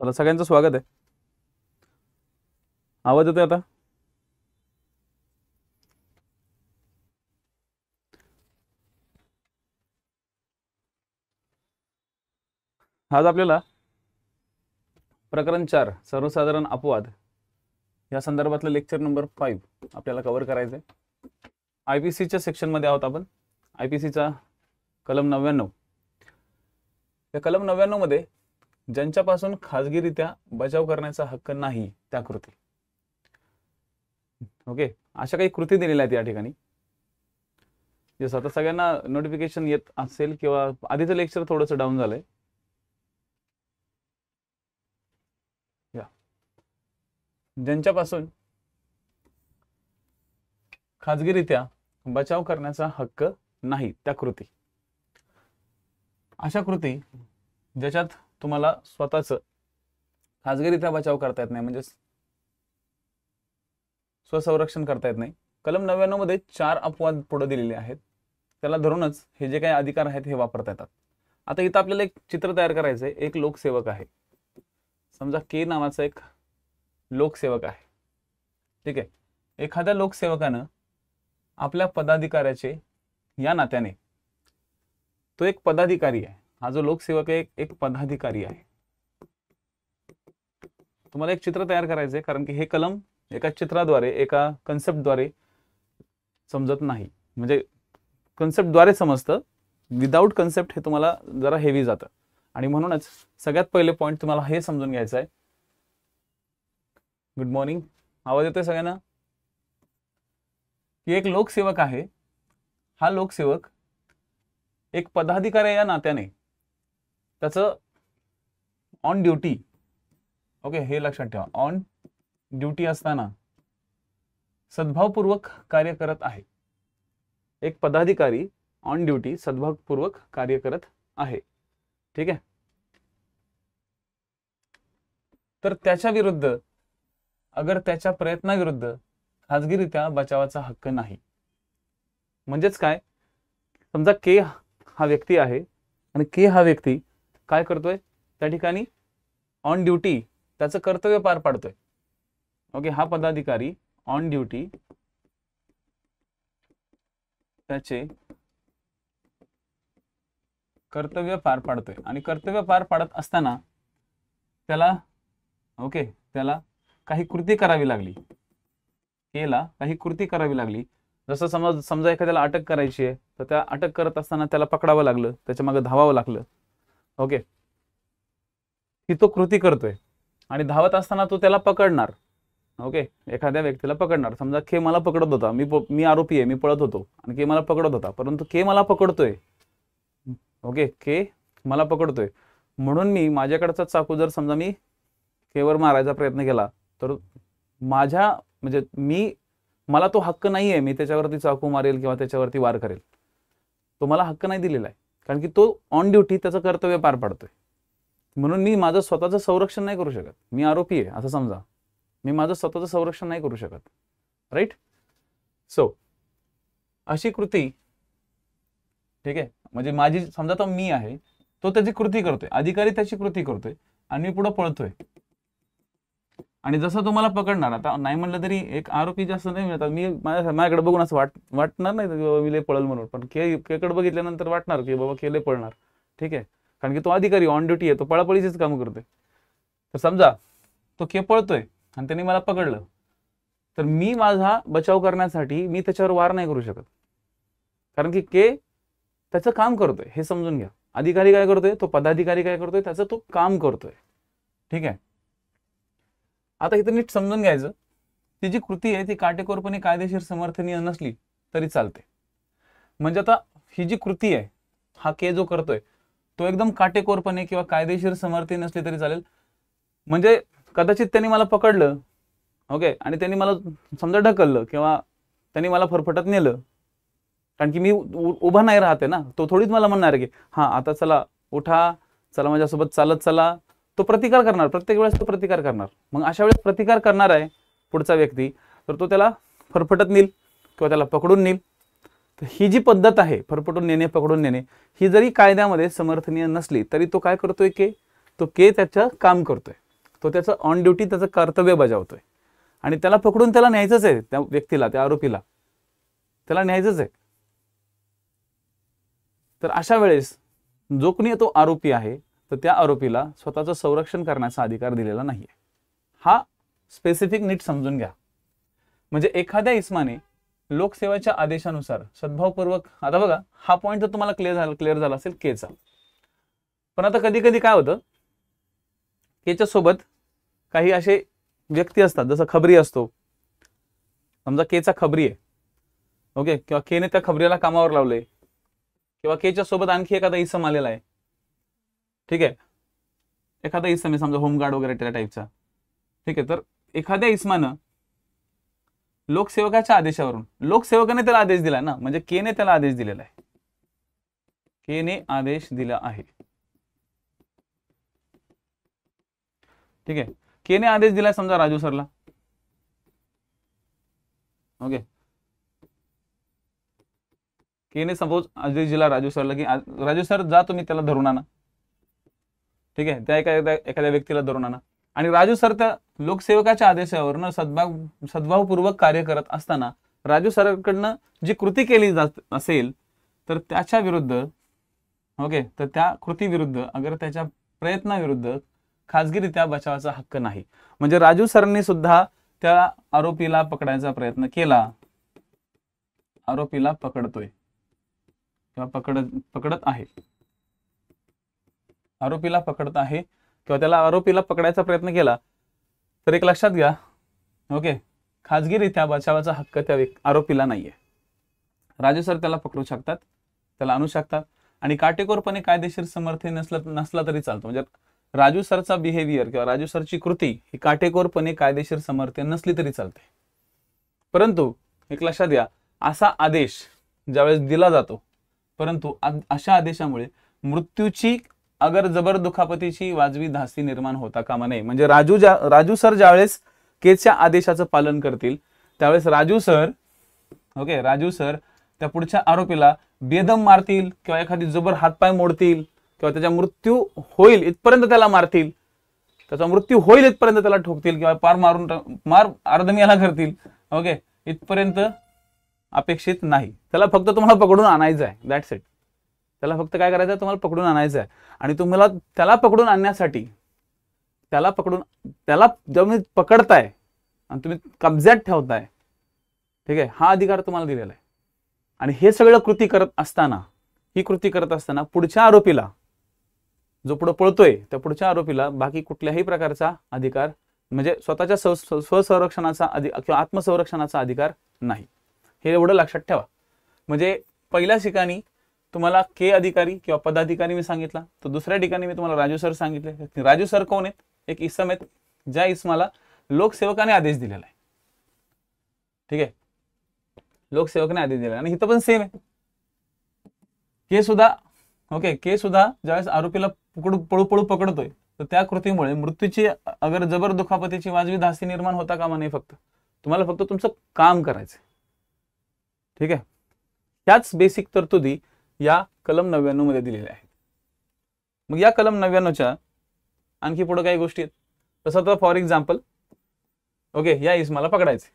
चला सगळ्यांचं स्वागत आहे. आवाज येतोय आता? आज आपल्याला प्रकरण 4 सर्वसाधारण अपवाद या संदर्भातलं लेक्चर नंबर 5 आपल्याला कव्हर करायचं आहे. आयपीसीच्या सेक्शनमध्ये आहोत आपण. आयपीसीचा कलम 99. या कलम 99 मध्ये ज्यांच्यापासून खाजगीरित्या बचाव करण्याचा हक्क नाही त्या कृती. ओके, अशा काही कृती दिलेल्या आहेत या ठिकाणी. जे स्वतः सगळ्यांना नोटिफिकेशन येत असेल किंवा आधीचं लेक्चर थोडंसं डाऊन झालंय. ज्यांच्यापासून खाजगीरित्या बचाव करण्याचा हक्क नाही त्या कृती. अशा कृती ज्याच्यात तुम्हाला स्वतःच खाजगीरित्या बचाव करता येत नाही, म्हणजे स्वसंरक्षण करता येत नाही. कलम 99 मध्ये 4 अपवाद पुढे दिलेले आहेत. त्याला धरूनच हे जे काही अधिकार आहेत हे वापरता येतात. आता इथं आपल्याला एक चित्र तयार करायचं आहे. एक लोकसेवक आहे, समजा के नावाचा एक लोकसेवक आहे. ठीक आहे. एखाद्या लोकसेवकानं आपल्या पदाधिकाऱ्याचे या नात्याने, तो एक पदाधिकारी आहे, हा जो लोकसेवक आहे एक पदाधिकारी आहे. तुम्हाला एक चित्र तयार करायचं आहे, कारण की हे कलम एका चित्राद्वारे एका कन्सेप्टद्वारे समजत नाही. म्हणजे कन्सेप्टद्वारे समजतं, विदाऊट कन्सेप्ट हे तुम्हाला जरा हेवी जातं. आणि म्हणूनच सगळ्यात पहिले पॉईंट तुम्हाला हे समजून घ्यायचं आहे. गुड मॉर्निंग, आवाज येतोय सगळ्यांना? की एक लोकसेवक आहे. हा लोकसेवक एक पदाधिकारी या नात्याने त्याचं ऑन ड्युटी, ओके हे लक्षात ठेवा, ऑन ड्युटी असताना सद्भावपूर्वक कार्य करत आहे. एक पदाधिकारी ऑन ड्युटी सद्भावपूर्वक कार्य करत आहे. ठीक आहे. तर त्याच्या विरुद्ध, अगर त्याच्या प्रयत्नाविरुद्ध खाजगीरित्या बचावाचा हक्क नाही. म्हणजेच काय, समजा के हा व्यक्ती आहे आणि के हा व्यक्ती काय करतोय त्या ठिकाणी ऑन ड्युटी त्याचं कर्तव्य पार पाडतोय. ओके, हा पदाधिकारी ऑन ड्युटी त्याचे कर्तव्य पार पाडतोय आणि कर्तव्य पार पाडत असताना त्याला त्याला काही कृती करावी लागली. केला काही कृती करावी लागली. जसं समजा एखाद्याला अटक करायची आहे, तर त्या अटक करत असताना त्याला पकडावं लागलं, त्याच्या मागे धावावं लागलं. ओके, ही तो कृती करतोय आणि धावत असताना तो त्याला पकडणार. ओके, एखाद्या व्यक्तीला पकडणार. समजा के मला पकडत होता, मी आरोपी आहे, मी पळत होतो आणि के मला पकडत होता, परंतु के मला पकडतोय. ओके, के मला पकडतोय म्हणून मी माझ्याकडचा चाकू जर समजा मी केवर मारायचा प्रयत्न केला, तर मला तो हक्क नाही आहे, मी त्याच्यावरती चाकू मारेल किंवा त्याच्यावरती वार करेल. तो मला हक्क नाही दिलेला आहे, कारण की तो ऑन ड्युटी त्याचं कर्तव्य पार पाडतोय. म्हणून मी माझं स्वतःचं संरक्षण नाही करू शकत. मी आरोपी आहे असं समजा, मी माझं स्वतःचं संरक्षण नाही करू शकत. राईट. सो अशी कृती, ठीक आहे, म्हणजे माझी समजा तो मी आहे, तो त्याची कृती करतोय, अधिकारी त्याची कृती करतोय आणि मी पुढे पळतोय. आणि जसं तुम्हाला पकडणार, आता नाही म्हणलं तरी एक आरोपी जास्त नाही मिळतात. मी माझ्याकडे बघून असं वाटणार नाही की बाबा मी लय पळल म्हणून, पण केकडे बघितल्यानंतर वाटणार की बाबा केले पळणार. ठीक आहे, कारण की तो अधिकारी ऑन ड्युटी आहे, तो पळापळीचीच काम करतोय. तर समजा तो के पळतोय आणि त्यांनी मला पकडलं, तर मी माझा बचाव करण्यासाठी मी त्याच्यावर वार नाही करू शकत, कारण की के त्याचं काम करतोय. हे समजून घ्या. अधिकारी काय करतोय, तो पदाधिकारी काय करतोय, त्याचं तो काम करतोय. ठीक आहे. आता इथं नीट समजून घ्यायचं, ती जी कृती आहे ती काटेकोरपणे कायदेशीर समर्थनीय नसली तरी चालते. म्हणजे आता ही जी कृती आहे, हा के जो करतोय तो एकदम काटेकोरपणे किंवा कायदेशीर समर्थनीय नसली तरी चालेल. म्हणजे कदाचित त्यांनी मला पकडलं, ओके, आणि त्यांनी मला समजा ढकललं किंवा त्यांनी मला फरफटत नेलं, कारण की मी उभा नाही राहते ना. तो थोडीच मला म्हणणार की हा आता चला उठा, चला माझ्यासोबत चालत चला. तो प्रतिकार करणार, प्रत्येक वेळेस तो प्रतिकार करणार. मग अशा वेळेस प्रतिकार करणार आहे पुढचा व्यक्ती, तर तो त्याला फरफटत नेईल किंवा त्याला पकडून नेईल. तर ही जी पद्धत आहे फरफटून नेणे, पकडून नेणे, ही जरी कायद्यामध्ये समर्थनीय नसली तरी तो काय करतोय, के त्याचं काम करतोय. तो त्याचं ऑन ड्युटी त्याचं कर्तव्य बजावतोय आणि त्याला पकडून त्याला न्यायचंच आहे, त्या व्यक्तीला, त्या आरोपीला त्याला न्यायचंच आहे. तर अशा वेळेस जो कोणी तो आरोपी आहे तर त्या आरोपीला स्वतःचं संरक्षण करण्याचा अधिकार दिलेला नाहीये. हा स्पेसिफिक नीट समजून घ्या. म्हणजे एखाद्या इस्माने लोकसेवेच्या आदेशानुसार सद्भावपूर्वक, आता बघा हा पॉईंट तर तुम्हाला क्लिअर झाला असेल केचा. पण आता कधी कधी काय होतं, केच्या सोबत काही असे व्यक्ती असतात, जसं खबरी असतो. समजा केचा खबरी आहे, ओके, किंवा केने त्या खबरीला कामावर लावले, किंवा केच्या सोबत आणखी एखादा इसम आलेला आहे, ठीक आहे, एखादा इसम आहे समजा होमगार्ड वगैरे त्या टाईपचा, ठीक आहे. तर एखाद्या इस्मानं लोकसेवकाच्या आदेशावरून, लोकसेवकाने त्याला आदेश दिला ना, म्हणजे केने त्याला आदेश दिलेला आहे, केने आदेश दिला आहे, ठीक आहे. केने आदेश दिलाय समजा राजू सरला, ओके. केने सपोज आदेश दिला राजू सरला की राजू सर जा तुम्ही त्याला धरून आणा, ठीक आहे, त्या एखाद्या व्यक्तीला धरून आणा. आणि राजू सर त्या लोकसेवकाच्या आदेशावरून सद्भावपूर्वक कार्य करत असताना राजू सरकडनं जी कृती केली जात असेल तर त्याच्या विरुद्ध, ओके, तर त्या कृती विरुद्ध अगर त्याच्या प्रयत्नाविरुद्ध खाजगीरित्या बचावाचा हक्क नाही. म्हणजे राजू सरनी सुद्धा त्या आरोपीला पकडायचा प्रयत्न केला, आरोपीला पकडतोय किंवा पकडत आहे, आरोपीला पकडत आहे किंवा त्याला आरोपीला पकडायचा प्रयत्न केला, तर एक लक्षात घ्या, ओके, खाजगीरित्या बचावाचा हक्क त्या आरोपीला नाहीये. राजू सर त्याला पकडू शकतात, त्याला आणू शकतात आणि काटेकोरपणे कायदेशीर समर्थन नसला तरी चालतो. म्हणजे राजू सरचा बिहेवियर किंवा राजू सरची कृती ही काटेकोरपणे कायदेशीर समर्थन नसली तरी चालते. परंतु एक लक्षात घ्या, असा आदेश ज्यावेळेस दिला जातो, परंतु अशा आदेशामुळे मृत्यूची अगर जबर दुखापतीची वाजवी धास्ती निर्माण होता कामा नये. म्हणजे राजू सर ज्यावेळेस केसच्या आदेशाचं पालन करतील त्यावेळेस Raju sir, okay, Raju sir त्या पुढच्या आरोपीला बेदम मारतील किंवा एखादी जबर हातपाय मोडतील किंवा त्याचा मृत्यू होईल इथपर्यंत त्याला मारतील, त्याचा मृत्यू होईल इथपर्यंत त्याला ठोकतील किंवा मार अर्धमेला करतील, ओके, इथपर्यंत अपेक्षित नाही. त्याला फक्त तुम्हाला पकडून आणायचं आहे, दॅट्स इट. त्याला फक्त काय करायचं आहे, तुम्हाला पकडून आणायचं आहे. आणि तुम्हाला त्याला पकडून आणण्यासाठी त्याला जेव्हा तुम्ही पकडताय आणि तुम्ही कब्ज्यात ठेवताय, ठीक आहे, हा अधिकार तुम्हाला दिलेला आहे. आणि हे सगळं कृती करत असताना पुढच्या आरोपीला, जो पुढे पळतोय त्या पुढच्या आरोपीला बाकी कुठल्याही प्रकारचा अधिकार, म्हणजे स्वतःच्या स्वसंरक्षणाचा किंवा आत्मसंरक्षणाचा अधिकार नाही. हे एवढं लक्षात ठेवा. म्हणजे पहिल्या ठिकाणी तुम्हाला के अधिकारी किंवा पदाधिकारी मी सांगितला, तर दुसऱ्या ठिकाणी मी तुम्हाला राजू सर सांगितले. राजू सर कोण आहेत? एक इसम आहेत, ज्या इसमाला लोकसेवकाने आदेश दिलेला आहे, ठीक आहे, लोकसेवकाने आदेश दिलेला. आणि इथं पण सेम आहे, के सुद्धा, ओके, के सुद्धा ज्यावेळेस आरोपीला पळू पकडतोय तर त्या कृतीमुळे मृत्यूची अगर जबर दुखापतीची वाजवी धास्ती निर्माण होता कामा नये. तुम्हाला फक्त तुमचं काम करायचंय, ठीक आहे. ह्याच बेसिक तरतुदी या कलम 99 मध्ये दिलेल्या आहेत. मग या कलम 99च्या आणखी पुढे काही गोष्टी आहेत. तसं तर फॉर एक्झाम्पल, ओके, या इसमाला पकडायचे,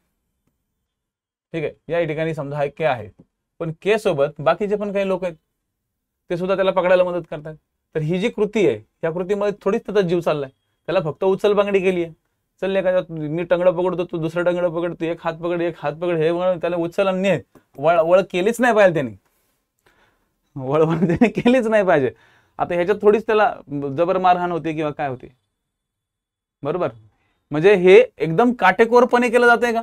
ठीक आहे, या ठिकाणी समजा के आहे, पण के सोबत बाकीचे पण काही लोक आहेत, ते सुद्धा त्याला पकडायला मदत करतात. तर ही जी कृती आहे, या कृतीमध्ये थोडीच त्याचा जीव चाललाय, त्याला फक्त उचल बांगडी केली आहे. चल एखादा मी टंगडं पकडतो, तू दुसरं टंगडं पकडतो, एक हात पकड हे त्याला उचल आणि वळ केलीच नाही पाहिजे, त्यांनी वळवण त्याने केलीच नाही पाहिजे. आता ह्याच्यात थोडीच त्याला जबर मारहाण होते किंवा काय होते, बरोबर. म्हणजे हे एकदम काटेकोरपणे केलं जाते का?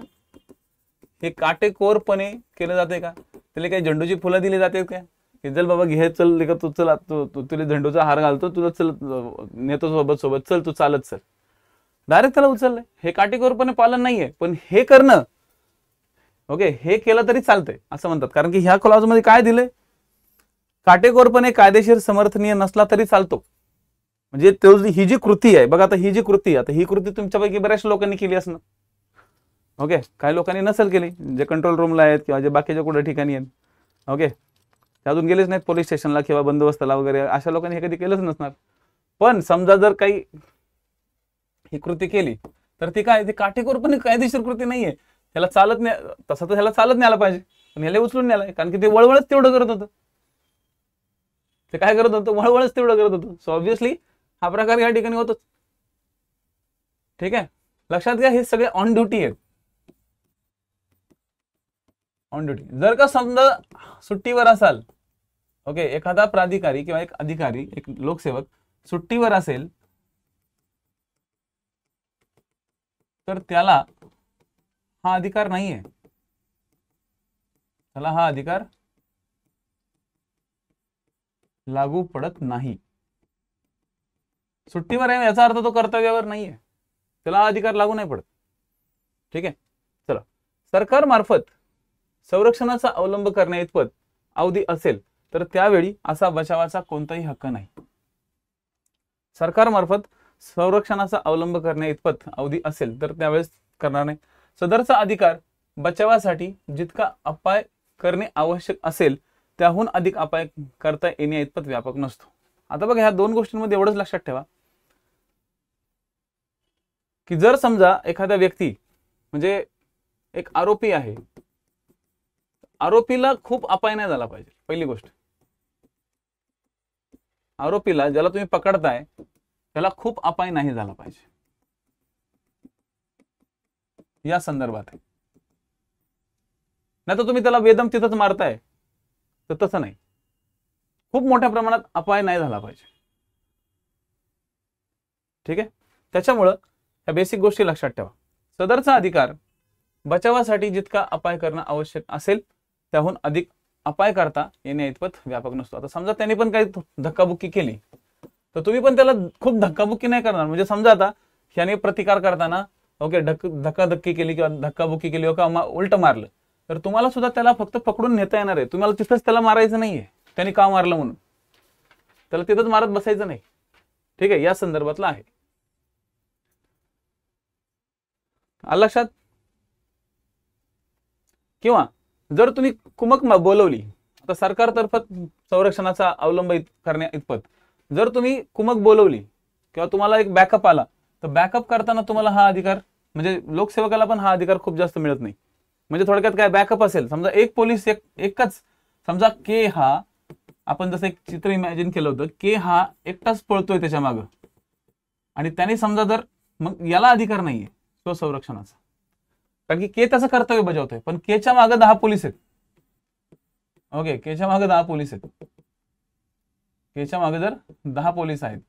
हे काटेकोरपणे केलं जाते का? त्याला काही झेंडूची फुलं दिली जाते का? चल बाबा घे, चल तू चल, तुला झेंडूचा हार घालतो, तुला चल नेतो सोबत चल, तू चालत चल, डायरेक्ट त्याला उचललंय. हे काटेकोरपणे पालन नाहीये, पण हे करणं, ओके, हे केलं तरी चालतंय असं म्हणतात. कारण की ह्या क्लॉज मध्ये काय दिलंय, काटेकोरपणे कायदेशीर समर्थनीय नसला तरी चालतो. म्हणजे ही जी कृती आहे बघा, आता ही जी कृती, आता ही कृती तुमच्यापैकी बऱ्याच लोकांनी केली असणार, ओके, काही लोकांनी नसेल केली, जे कंट्रोल रूमला आहेत किंवा जे बाकीच्या कुठे ठिकाणी आहेत, ओके, ते अजून गेलेच नाहीत पोलीस स्टेशनला किंवा बंदोबस्ताला वगैरे, अशा लोकांनी हे कधी केलंच नसणार. पण समजा जर काही ही कृती केली तर ती काय, ती काटेकोरपणे कायदेशीर कृती नाहीये. ह्याला चालत नाही, तसं तर ह्याला चालत न्यायला पाहिजे, पण ह्याला उचलून न्यायला, कारण की ते वळवळच तेवढं करत होतं. ते काय करत होतं, वळवळच तेवढं करत होतं. सो ऑब्व्हियसली हा प्रकार या ठिकाणी होतोच. ठीक आहे, लक्षात घ्या, हे सगळे ऑन ड्युटी आहेत. On duty. जर का समजा सुट्टीवर असाल, ओके, एखादा प्राधिकारी किंवा एक अधिकारी, एक लोकसेवक सुट्टीवर असेल, तर त्याला हा अधिकार नाहीये. त्याला हा अधिकार लागू पडत नाही. सुट्टीवर आहे याचा अर्थ तो कर्तव्यावर नाहीये, त्याला हा अधिकार लागू नाही पडत. ठीक आहे, चला. सरकारमार्फत संरक्षणाचा अवलंब करण्याइतपत अवधी असेल तर त्यावेळी असा बचावाचा कोणताही हक्क नाही. सरकारमार्फत संरक्षणाचा अवलंब करण्याइतपत अवधी असेल तर त्यावेळेस करणार नाही. सदरचा अधिकार बचावासाठी जितका अपाय करणे आवश्यक असेल त्याहून अधिक अपाय करता येण्याइतपत व्यापक नसतो. आता बघा, ह्या दोन गोष्टींमध्ये एवढंच लक्षात ठेवा की जर समजा एखादा व्यक्ती म्हणजे एक आरोपी आहे, आरोपीला खूप अपाय नाही झाला पाहिजे. पहिली गोष्ट, आरोपीला ज्याला तुम्ही पकडताय त्याला खूप अपाय नाही झाला पाहिजे, या संदर्भात आहे. नाही तर तुम्ही त्याला बेदम तिथंच मारताय, तर तसं नाही. खूप मोठ्या प्रमाणात अपाय नाही झाला पाहिजे. ठीक आहे, त्याच्यामुळं या बेसिक गोष्टी लक्षात ठेवा. सदरचा अधिकार बचावासाठी जितका अपाय करणं आवश्यक असेल त्याहून अधिक अपाय करता येण्याइतपत व्यापक नसतो. आता समजा त्यांनी पण काही धक्काबुक्की केली तर तुम्ही पण त्याला खूप धक्काबुक्की नाही करणार. म्हणजे समजा आता ह्याने प्रतिकार करताना ओके धक्काधक्की केली किंवा धक्काबुक्की केली किंवा उलट मारलं तर तुम्हाला सुद्धा त्याला फक्त पकडून नेता येणार आहे. तुम्हाला तिथंच त्याला मारायचं नाहीये, त्यांनी का मारलं म्हणून त्याला तिथंच मारत बसायचं नाही. ठीक आहे, या संदर्भातला आहे. लक्षात. किंवा जर तुम्ही कुमक बोलवली, आता सरकारतर्फे संरक्षणाचा अवलंब करण्या इतपत जर तुम्ही कुमक बोलवली किंवा तुम्हाला एक बॅकअप आला तर बॅकअप करताना तुम्हाला हा अधिकार म्हणजे लोकसेवकाला पण हा अधिकार खूप जास्त मिळत नाही. म्हणजे थोडक्यात काय, बॅकअप असेल समजा एक पोलीस एकच समजा के हा, आपण जसं एक चित्र इमॅजिन केलं होतं, के हा एकटाच पळतोय त्याच्या मागं आणि त्याने समजा जर मग याला अधिकार नाहीये स्वसंरक्षणाचा, कारण की के त्याचं कर्तव्य बजावतोय, पण केच्या मागे 10 पोलीस आहेत. ओके, केच्या मागे 10 पोलीस आहेत. केच्या मागे जर 10 पोलीस आहेत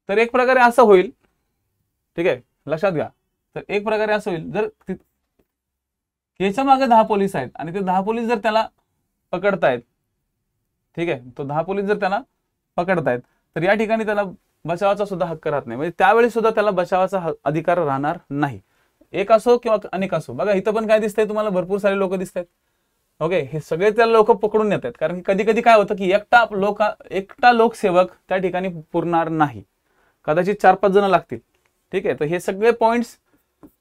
तर एक प्रकारे असं होईल. ठीक आहे, लक्षात घ्या. तर एक प्रकारे असं होईल, जर केच्या मागे 10 पोलीस आहेत आणि ते 10 पोलीस जर त्याला पकडतायत, ठीक आहे, तो 10 पोलीस जर त्याला पकडतायत तर या ठिकाणी त्याला बचावाचा सुद्धा हक्क राहत नाही. म्हणजे त्यावेळी सुद्धा त्याला बचावाचा अधिकार राहणार नाही. एक असो किंवा अनेक असो. बघा इथं पण काय दिसतंय तुम्हाला, भरपूर सारे लोक दिसत आहेत. ओके, हे सगळे त्याला लोक पकडून येतात, कारण की कधी कधी काय होतं की एकटा लोकसेवक त्या ठिकाणी पुरणार नाही, कदाचित 4-5 जण लागतील. ठीक आहे, तर हे सगळे पॉइंट्स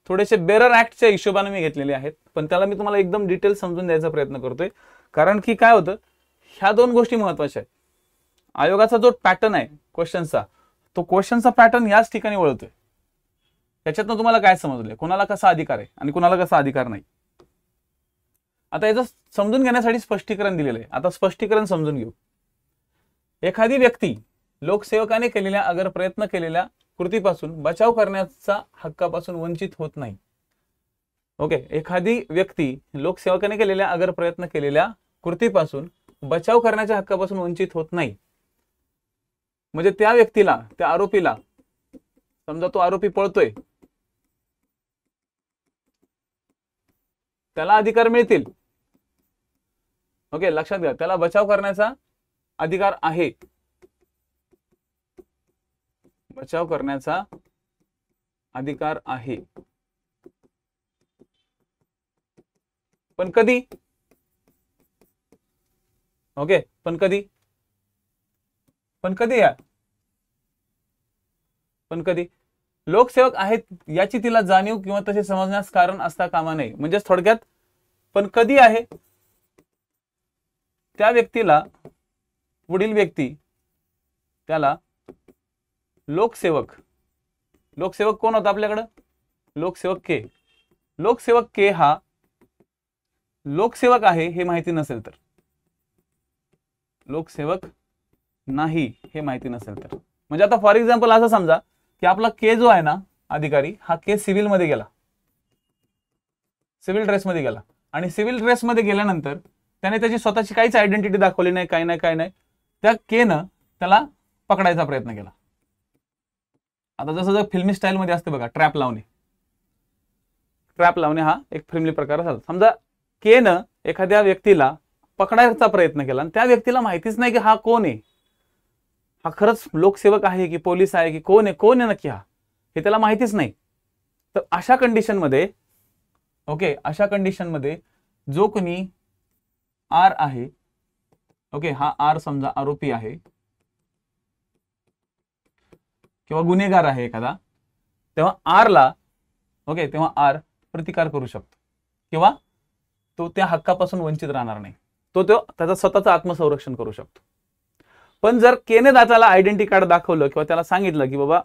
थोडेसे बेरर ऍक्टच्या हिशोबाने मी घेतलेले आहेत, पण त्याला मी तुम्हाला एकदम डिटेल समजून द्यायचा प्रयत्न करतोय. कारण की काय होतं, ह्या दोन गोष्टी महत्वाच्या आहेत. आयोगाचा जो पॅटर्न आहे क्वेश्चनचा, तो क्वेश्चनचा पॅटर्न याच ठिकाणी वळतोय. त्याच्यातनं तुम्हाला काय समजलंय, कोणाला कसा अधिकार आहे आणि कोणाला कसा अधिकार नाही. आता याचं समजून घेण्यासाठी स्पष्टीकरण दिलेलं आहे. आता स्पष्टीकरण समजून घेऊ. एखादी व्यक्ती लोकसेवकाने केलेल्या अगर प्रयत्न केलेल्या कृतीपासून बचाव करण्याचा हक्कापासून वंचित होत नाही. ओके, एखादी व्यक्ती लोकसेवकाने केलेल्या अगर प्रयत्न केलेल्या कृतीपासून बचाव करण्याच्या हक्कापासून वंचित होत नाही. म्हणजे त्या व्यक्तीला, त्या आरोपीला, समजा तो आरोपी पळतोय, त्याला अधिकार मिळतील. ओके, लक्षात घ्या, त्याला बचाव करण्याचा अधिकार आहे. बचाव करण्याचा अधिकार आहे, पण कधी? ओके, पण कधी? पण कधी या? पण कधी? लोकसेवक आहेत याची तिला जाणीव किंवा तसे समजण्यास कारण असता कामा नये. म्हणजे थोडक्यात पण कधी आहे? त्या व्यक्तीला, पुढील व्यक्ती त्याला लोकसेवक लोकसेवक कोण होता आपल्याकडं? लोकसेवक के. लोकसेवक के हा लोकसेवक आहे हे माहिती नसेल तर, लोकसेवक नाही हे माहिती नसेल तर, म्हणजे आता फॉर एक्झाम्पल असं समजा की आपला के जो आहे ना अधिकारी, हा के सिव्हिल मध्ये गेला, सिव्हिल ड्रेसमध्ये गेला, आणि सिव्हिल ड्रेसमध्ये गेल्यानंतर त्याने त्याची स्वतःची काहीच आयडेंटिटी दाखवली नाही, काय नाही काय नाही, त्या केनं त्याला पकडायचा प्रयत्न केला. आता जसं फिल्मी स्टाईल मध्ये असते बघा, ट्रॅप लावणे, ट्रॅप लावणे हा एक फिल्मी प्रकार झाला. समजा केनं एखाद्या व्यक्तीला पकडायचा प्रयत्न केला आणि त्या व्यक्तीला माहितीच नाही की हा कोण आहे, हा खरंच लोकसेवक आहे की पोलीस आहे की कोण आहे नक्की हा, हे त्याला माहितीच नाही. तर अशा कंडिशन मध्ये, ओके, अशा कंडिशन मध्ये जो कोणी आर आहे, ओके, हा आर समजा आरोपी आहे किंवा गुन्हेगार आहे एखादा, तेव्हा आरला, ओके, तेव्हा आर प्रतिकार करू शकतो किंवा तो त्या हक्कापासून वंचित राहणार नाही, तो त्याचा स्वतःचं आत्मसंरक्षण करू शकतो. पण जर केने त्याला आयडेंटिटी कार्ड दाखवलं किंवा त्याला सांगितलं की बाबा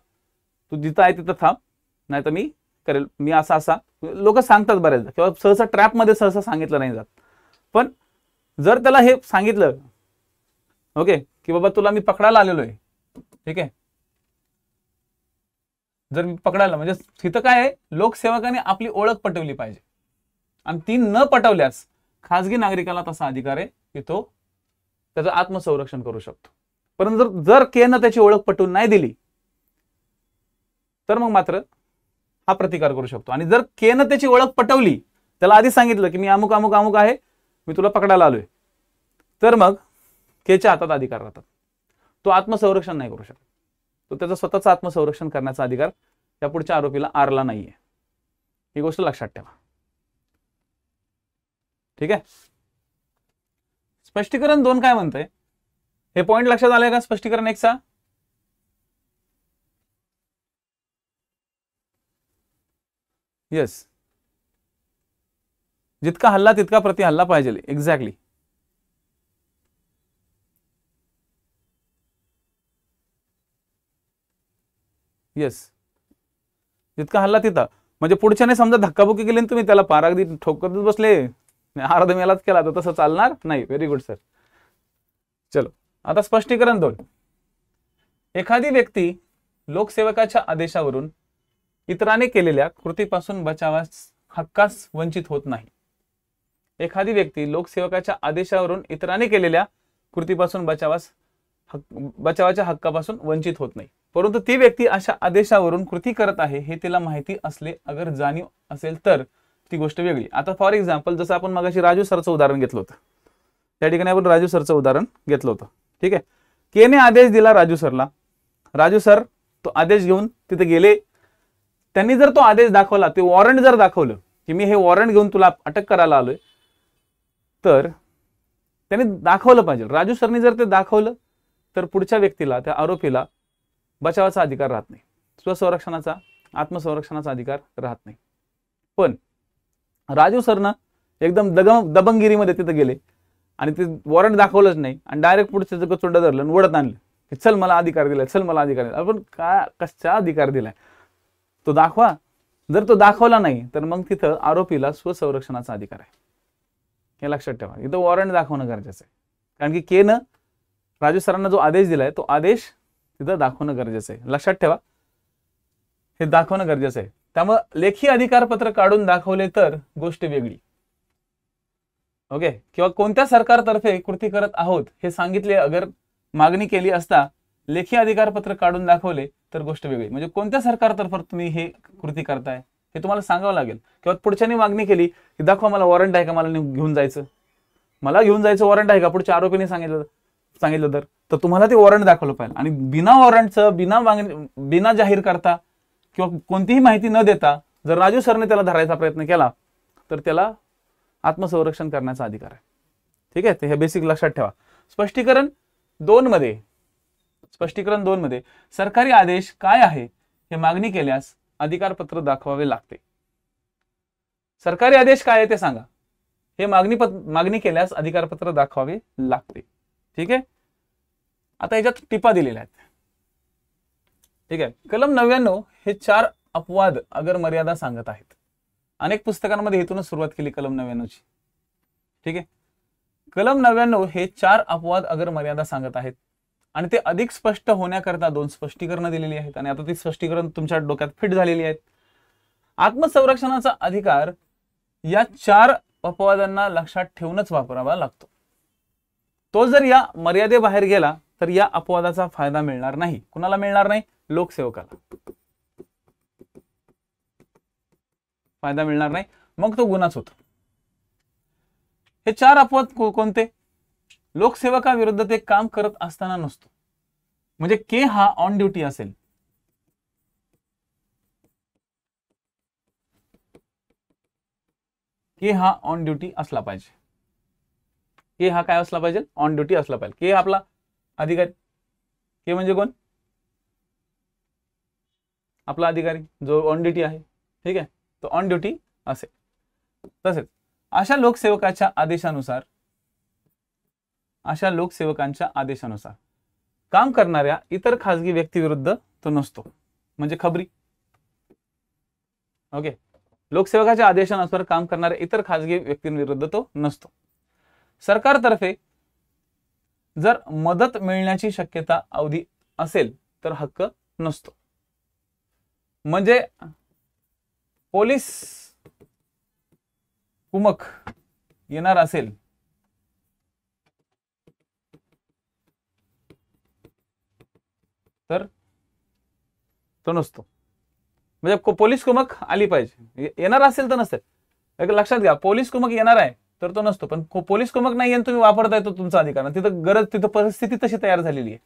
तू जिथं आहे तिथं थांब, नाही तर मी करेल, मी असा लोक सांगतात बऱ्याचदा, किंवा सहसा ट्रॅपमध्ये सहसा सांगितलं नाही जात. पण जर त्याला हे सांगितलं, ओके, की बाबा तुला मी पकडायला आलेलो आहे, ठीक आहे, जर मी पकडायला, म्हणजे तिथं काय आहे, लोकसेवकाने आपली ओळख पटवली पाहिजे, आणि ती न पटवल्यास खाजगी नागरिकाला तसा अधिकार आहे की तो त्याचं आत्मसंरक्षण करू शकतो. परंतु जर केनं त्याची ओळख पटवून नाही दिली तर मग मात्र हा प्रतिकार करू शकतो. आणि जर केनं त्याची ओळख पटवली, त्याला आधी सांगितलं की मी अमुक अमुक अमुक आहे, मी तुला पकडायला आलोय, तर मग केच्या हातात अधिकार राहतात, तो आत्मसंरक्षण नाही करू शकत, तो त्याचं स्वतःचं आत्मसंरक्षण करण्याचा अधिकार त्या पुढच्या आरोपीला आरला नाहीये. ही गोष्ट लक्षात ठेवा, ठीक आहे. स्पष्टीकरण 2 काय म्हणतंय, हे पॉइंट लक्षात आलंय का? स्पष्टीकरण 1 चा येस, जितका हल्ला तितका प्रति हल्ला पाहिजे, एक्झॅक्टली. येस, जितका हल्ला तिथं, म्हणजे पुढच्याने समजा धक्काबुक्की केली तुम्ही त्याला पार अगदी ठोकतच बसले, अर्ध मेलाच केला, तर तसं चालणार नाही. Very good sir. चलो आता स्पष्टीकरण 2. एखादी व्यक्ती लोकसेवकाच्या आदेशावरून इतराने केलेल्या कृतीपासून बचावास हक्कास वंचित होत नाही. एखादी व्यक्ती लोकसेवकाच्या आदेशावरून इतराने केलेल्या कृतीपासून बचावाच्या हक्कापासून वंचित होत नाही, परंतु ती व्यक्ती अशा आदेशावरून कृती करत आहे हे तिला माहिती असले, अगर जाणीव असेल तर ती गोष्ट वेगळी. आता फॉर एक्झाम्पल जसं आपण मगाशी राजू सरचं उदाहरण घेतलं होतं, त्या ठिकाणी आपण राजू सरचं उदाहरण घेतलं होतं, ठीक आहे. केने आदेश दिला राजू सरला, राजू सर तो आदेश घेऊन तिथे गेले, त्यांनी जर तो आदेश दाखवला, ते वॉरंट जर दाखवलं की मी हे वॉरंट घेऊन तुला अटक करायला आलोय, तर त्यांनी दाखवलं पाहिजे. राजू सरनी जर ते दाखवलं तर पुढच्या व्यक्तीला, त्या आरोपीला बचावाचा अधिकार राहत नाही, स्वसंरक्षणाचा आत्मसंरक्षणाचा अधिकार राहत नाही. पण राजू सरनं एकदम दबंगिरीमध्ये तिथे गेले आणि ते वॉरंट दाखवलंच नाही आणि डायरेक्ट पुढचं गचुंड धरलं आणि ओढत आणलं की चल मला अधिकार दिलाय, चल मला अधिकार दिलाय. आपण काय कशा अधिकार दिलाय तो दाखवा. जर तो दाखवला नाही तर मग तिथं आरोपीला स्वसंरक्षणाचा अधिकार आहे, हे लक्षात ठेवा. इथं वॉरंट दाखवणं गरजेचं आहे, कारण की केनं राजू सरांना जो आदेश दिलाय तो आदेश तिथं दाखवणं गरजेचं आहे. लक्षात ठेवा, हे दाखवणं गरजेचं आहे. त्यामुळे लेखी अधिकारपत्र काढून दाखवले तर गोष्ट वेगळी, ओके, किंवा कोणत्या सरकारतर्फे कृती करत आहोत हे सांगितले, अगर मागणी केली असता लेखी अधिकारपत्र काढून दाखवले तर गोष्ट वेगळी. म्हणजे कोणत्या सरकारतर्फे तुम्ही हे कृती करताय हे तुम्हाला सांगावं लागेल. किंवा पुढच्यानी मागणी केली की दाखवा मला वॉरंट आहे का, मला घेऊन जायचं, मला घेऊन जायचं वॉरंट आहे का, पुढच्या आरोपीने सांगितलं तर तुम्हाला ते वॉरंट दाखवलं पाहिजे. आणि बिना वॉरंटचं, बिना जाहीर करता किंवा कोणतीही माहिती न देता जर राजू सरने त्याला धरायचा प्रयत्न केला तर त्याला आत्मसंरक्षण करण्याचा अधिकार आहे, ठीक आहे. हे बेसिक लक्षात ठेवा. स्पष्टीकरण 2 मध्ये सरकारी आदेश काय आहे हे मागणी केल्यास अधिकारपत्र दाखवावे लागते. सरकारी आदेश काय आहे ते सांगा, हे मागणी केल्यास अधिकारपत्र दाखवावे लागते, ठीक आहे. आता याच्यात टिपा दिलेल्या आहेत. ठीक आहे. कलम 99 हे 4 अपवाद अगर मर्यादा सांगत आहेत. अनेक पुस्तकांमध्ये इथूनच सुरुवात केली कलम 99 ची. ठीक आहे. कलम 99 हे 4 अपवाद अगर मर्यादा सांगत आहेत आणि ते अधिक स्पष्ट होण्याकरता 2 स्पष्टीकरणं दिलेली आहेत आणि आता ती स्पष्टीकरण तुमच्या डोक्यात फिट झालेली आहेत. आत्मसंरक्षणाचा अधिकार या 4 अपवादांना लक्षात ठेवूनच वापरावा लागतो. तो जर या मर्यादेबाहेर गेला तर या अपवादाचा फायदा मिळणार नाही. कुणाला मिळणार नाही? लोकसेवकाला फायदा मिळणार नाही, मग तो गुन्हाच होतो. हे 4 अपवाद कोणते? लोकसेवकाविरुद्ध ते काम करत असताना नसतो. म्हणजे के हा ऑन ड्युटी असेल, के हा ऑन ड्युटी असला पाहिजे. के हा काय असला पाहिजे? ऑन ड्युटी असला पाहिजे. के आपला अधिकारी. के म्हणजे कोण? आपला अधिकारी जो ऑन ड्युटी आहे. ठीक आहे, तो ऑन ड्युटी असेल. तसेच अशा लोकसेवकांच्या आदेशानुसार काम करणाऱ्या इतर खासगी व्यक्तीविरुद्ध तो नसतो. म्हणजे खबरी. ओके, लोकसेवकाच्या आदेशानुसार काम करणाऱ्या इतर खासगी व्यक्तींविरुद्ध तो नसतो. सरकारतर्फे जर मदत मिळण्याची शक्यता अवधी असेल तर हक्क नसतो. म्हणजे पोलीस कुमक येणार असेल तर तो नसतो. म्हणजे पोलीस कुमक आली पाहिजे, येणार असेल तर नसते. लक्षात घ्या, पोलीस कुमक येणार आहे तर तो नसतो. पण पोलीस कुमक नाही आणि तुम्ही वापरताय तो तुमचा अधिकार, तिथं गरज, तिथं परिस्थिती तशी तयार झालेली आहे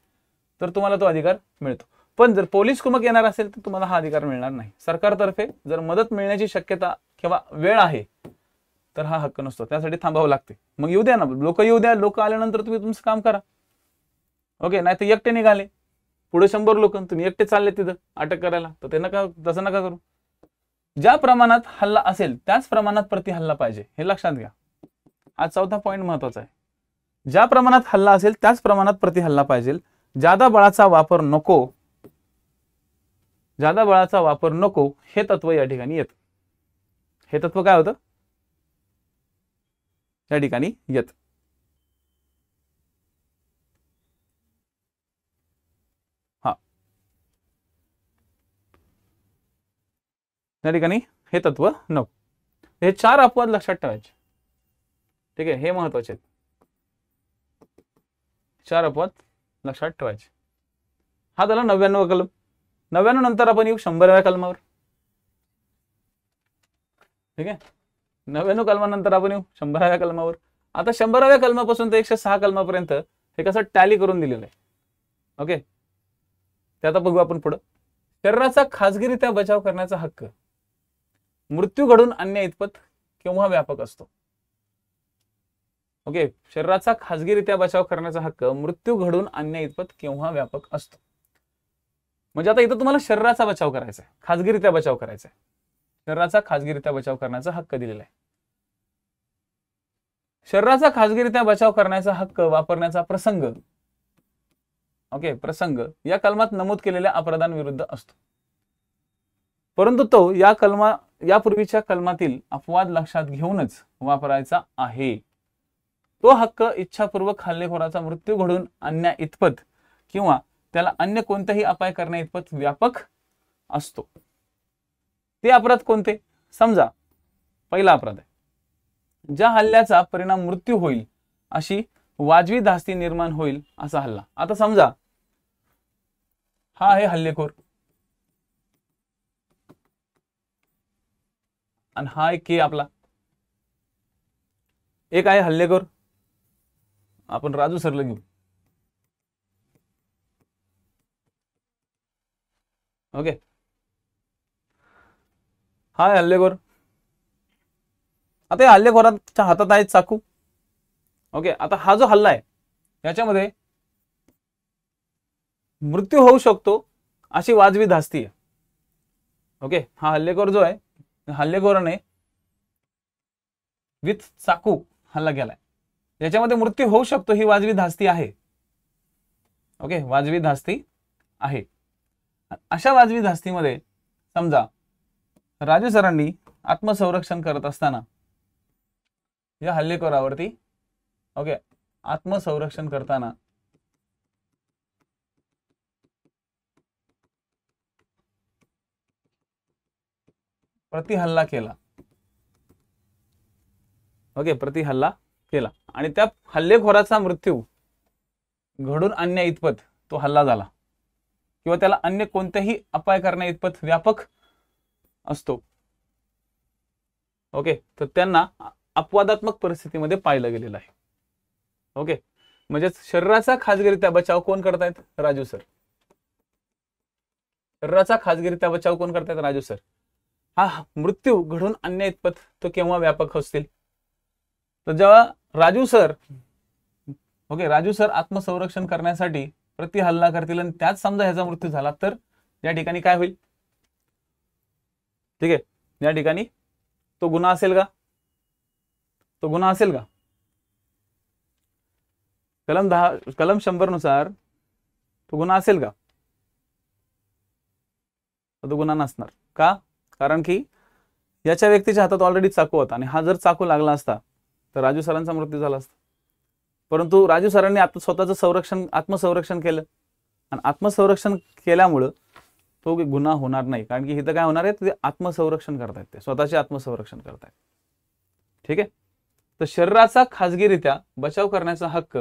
तर तुम्हाला तो अधिकार मिळतो. पण जर पोलीस कुमक येणार असेल तर तुम्हाला हा अधिकार मिळणार नाही. सरकारतर्फे जर मदत मिळण्याची शक्यता किंवा वेळ आहे तर हा हक्क नसतो. त्यासाठी थांबावं लागते. मग येऊ द्या ना, लोक येऊ द्या. लोक आल्यानंतर तुम्ही तुमचं काम करा. ओके, नाही तर एकटे निघाले पुढे 100 लोक, तुम्ही एकटे चालले तिथं अटक करायला, तर ते नका, तसं नका करू. ज्या प्रमाणात हल्ला असेल त्याच प्रमाणात प्रति हल्ला पाहिजे, हे लक्षात घ्या. हा 4था पॉईंट महत्वाचा आहे. ज्या प्रमाणात हल्ला असेल त्याच प्रमाणात प्रति हल्ला पाहिजे. जादा बळाचा वापर नको हे तत्व या ठिकाणी येतं. हे तत्व काय होतं या ठिकाणी येत. हा, या ठिकाणी हे तत्व नको. हे 4 अपवाद लक्षात ठेवायचे. ठीक आहे, हे महत्वाचे आहेत. 4 अपवाद लक्षात ठेवायचे. हा झाला 99वा कलम. 99 नंतर आपण येऊ 100व्या कलमावर. ठीक आहे, 99 कलमानंतर आपण येऊ 100व्या कलमावर. आता 100व्या कलमापासून ते 106 कलमापर्यंत हे कसं टॅली करून दिलेलं आहे. ओके, ते आता बघू आपण पुढं. शरीराचा खाजगीरित्या बचाव करण्याचा हक्क मृत्यू घडून आणण्या इतपत केव्हा व्यापक असतो? ओके, शरीराचा खाजगीरित्या बचाव करण्याचा हक्क मृत्यू घडून आणण्या इतपत केव्हा व्यापक असतो? म्हणजे आता इथं तुम्हाला शरीराचा बचाव करायचा आहे, खाजगीरित्या बचाव करायचा आहे. शरीराचा खाजगीरित्या बचाव करण्याचा हक्क दिलेला आहे. शरीराचा खाजगीरित्या बचाव करण्याचा हक्क वापरण्याचा प्रसंग, ओके, प्रसंग या कलमात नमूद केलेल्या अपराधांविरुद्ध असतो. परंतु तो यापूर्वीच्या कलमातील अपवाद लक्षात घेऊनच वापरायचा आहे. तो हक्क इच्छापूर्वक हल्लेखोराचा मृत्यू घडून आणण्या इतपत किंवा त्याला अन्य कोणताही अपाय करण्या इतपत व्यापक असतो. ते अपराध कोणते? समजा पहिला अपराध आहे, ज्या हल्ल्याचा परिणाम मृत्यू होईल अशी वाजवी धास्ती निर्माण होईल असा हल्ला. आता समजा हा आहे हल्लेखोर आणि हा एक के आपला, एक आहे हल्लेखोर. आपण राजू सरला घेऊ. ओके, हा आहे हल्लेखोर. आता या हल्लेखोराच्या हातात आहे चाकू. ओके, आता हा जो हल्ला आहे याच्यामध्ये मृत्यू होऊ शकतो अशी वाजवी धास्ती आहे. ओके, हा हल्लेखोर जो आहे, हल्लेखोराने विथ चाकू हल्ला केलाय, याच्यामध्ये मृत्यू होऊ शकतो ही वाजवी धास्ती आहे. ओके, वाजवी धास्ती आहे. अशा वाजवी धास्तीमध्ये समजा राजू सरांनी आत्मसंरक्षण करत असताना या हल्लेखोरावरती ओके आत्मसंरक्षण करताना प्रतिहल्ला केला, ओके प्रतिहल्ला केला आणि त्या हल्लेखोराचा मृत्यू घडून आणण्या इतपत तो हल्ला झाला किंवा त्याला अन्य कोणत्याही अपाय करण्या इतपत व्यापक असतो, ओके तर त्यांना अपवादात्मक परिस्थितीमध्ये पाहिलं गेलेलं आहे. ओके म्हणजे शरीराचा खाजगीरित्या बचाव कोण करतायत? राजू सर. शरीराचा खाजगीरित्या बचाव कोण करतायत? राजू सर. हा मृत्यू घडून आणण्या इतपत तो केव्हा व्यापक असतील? तर जेव्हा Raju sir okay Raju sir आत्मसंरक्षण करण्यासाठी प्रतिहल्ला करतील आणि त्यात समजा ह्याचा मृत्यू झाला तर या ठिकाणी काय होईल? ठीक आहे, या ठिकाणी तो गुन्हा असेल का? तो गुन्हा असेल का? कलम 100 नुसार तो गुन्हा असेल का? तो गुन्हा नसणार. का? कारण की याच्या व्यक्तीच्या हातात ऑलरेडी चाकू होता आणि हा जर चाकू लागला असता तर राजू सरांचा मृत्यू झाला असता. परंतु राजू सरांनी स्वतःचं आत्मसंरक्षण केलं आणि आत्मसंरक्षण केल्यामुळं तो गुन्हा होणार नाही. कारण की इथं काय होणार आहे? ते आत्मसंरक्षण करतायत, ते स्वतःचे आत्मसंरक्षण करतायत. ठीक आहे. तर शरीराचा खाजगीरित्या बचाव करण्याचा हक्क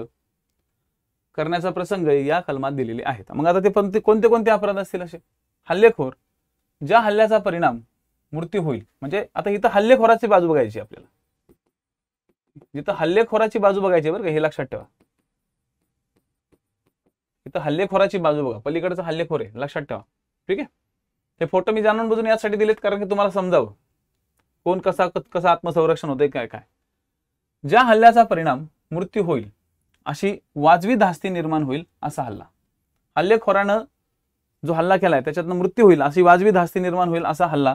करण्याचा प्रसंग या कलमात दिलेले आहेत. मग आता ते कोणते कोणते अपराध असतील असे? हल्लेखोर ज्या हल्ल्याचा परिणाम मृत्यू होईल. म्हणजे आता इथं हल्लेखोराची बाजू बघायची आपल्याला, जिथं हल्लेखोराची बाजू बघायची बरं का, हे लक्षात ठेवा. इथं हल्लेखोराची बाजू बघा, पलीकडचा हल्लेखोर आहे, लक्षात ठेवा. ठीक आहे. हे फोटो मी जाणून बुजून यासाठी दिलेत कारण की तुम्हाला समजावं कोण कसा आत्मसंरक्षण होते काय काय. ज्या हल्ल्याचा परिणाम मृत्यू होईल अशी वाजवी धास्ती निर्माण होईल असा हल्ला. हल्लेखोरानं जो हल्ला केलाय त्याच्यातनं मृत्यू होईल अशी वाजवी धास्ती निर्माण होईल असा हल्ला.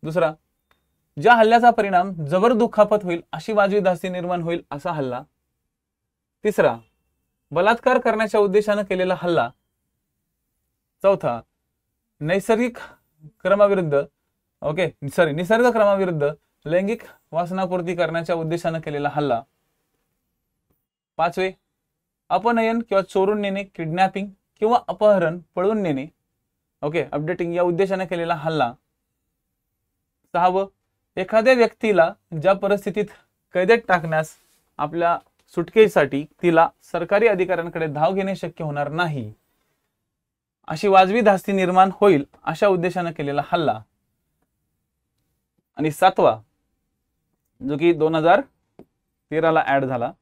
दुसरा, ज्या हल्ल्याचा परिणाम जबर दुखापत होईल अशी वाजवी धास्ती निर्माण होईल असा हल्ला. तिसरा, बलात्कार करण्याच्या उद्देशानं केलेला हल्ला. चौथा, नैसर्गिक क्रमाविरुद्ध निसर्ग क्रमाविरुद्ध लैंगिक वासनापूर्ती करण्याच्या उद्देशानं केलेला हल्ला. पाचवे, अपनयन किंवा चोरून नेणे, किडनॅपिंग किंवा अपहरण, पळून नेणे, अपडेटिंग या उद्देशाने केलेला हल्ला. सहावं, एखाद्या व्यक्तीला ज्या परिस्थितीत कैदेत टाकण्यास आपल्या सुटकेसाठी तिला सरकारी अधिकाऱ्यांकडे धाव घेणे शक्य होणार नाही अशी वाजवी धास्ती निर्माण होईल अशा उद्देशाने केलेला हल्ला. आणि सातवा, जो की 2013ला ऍड झाला,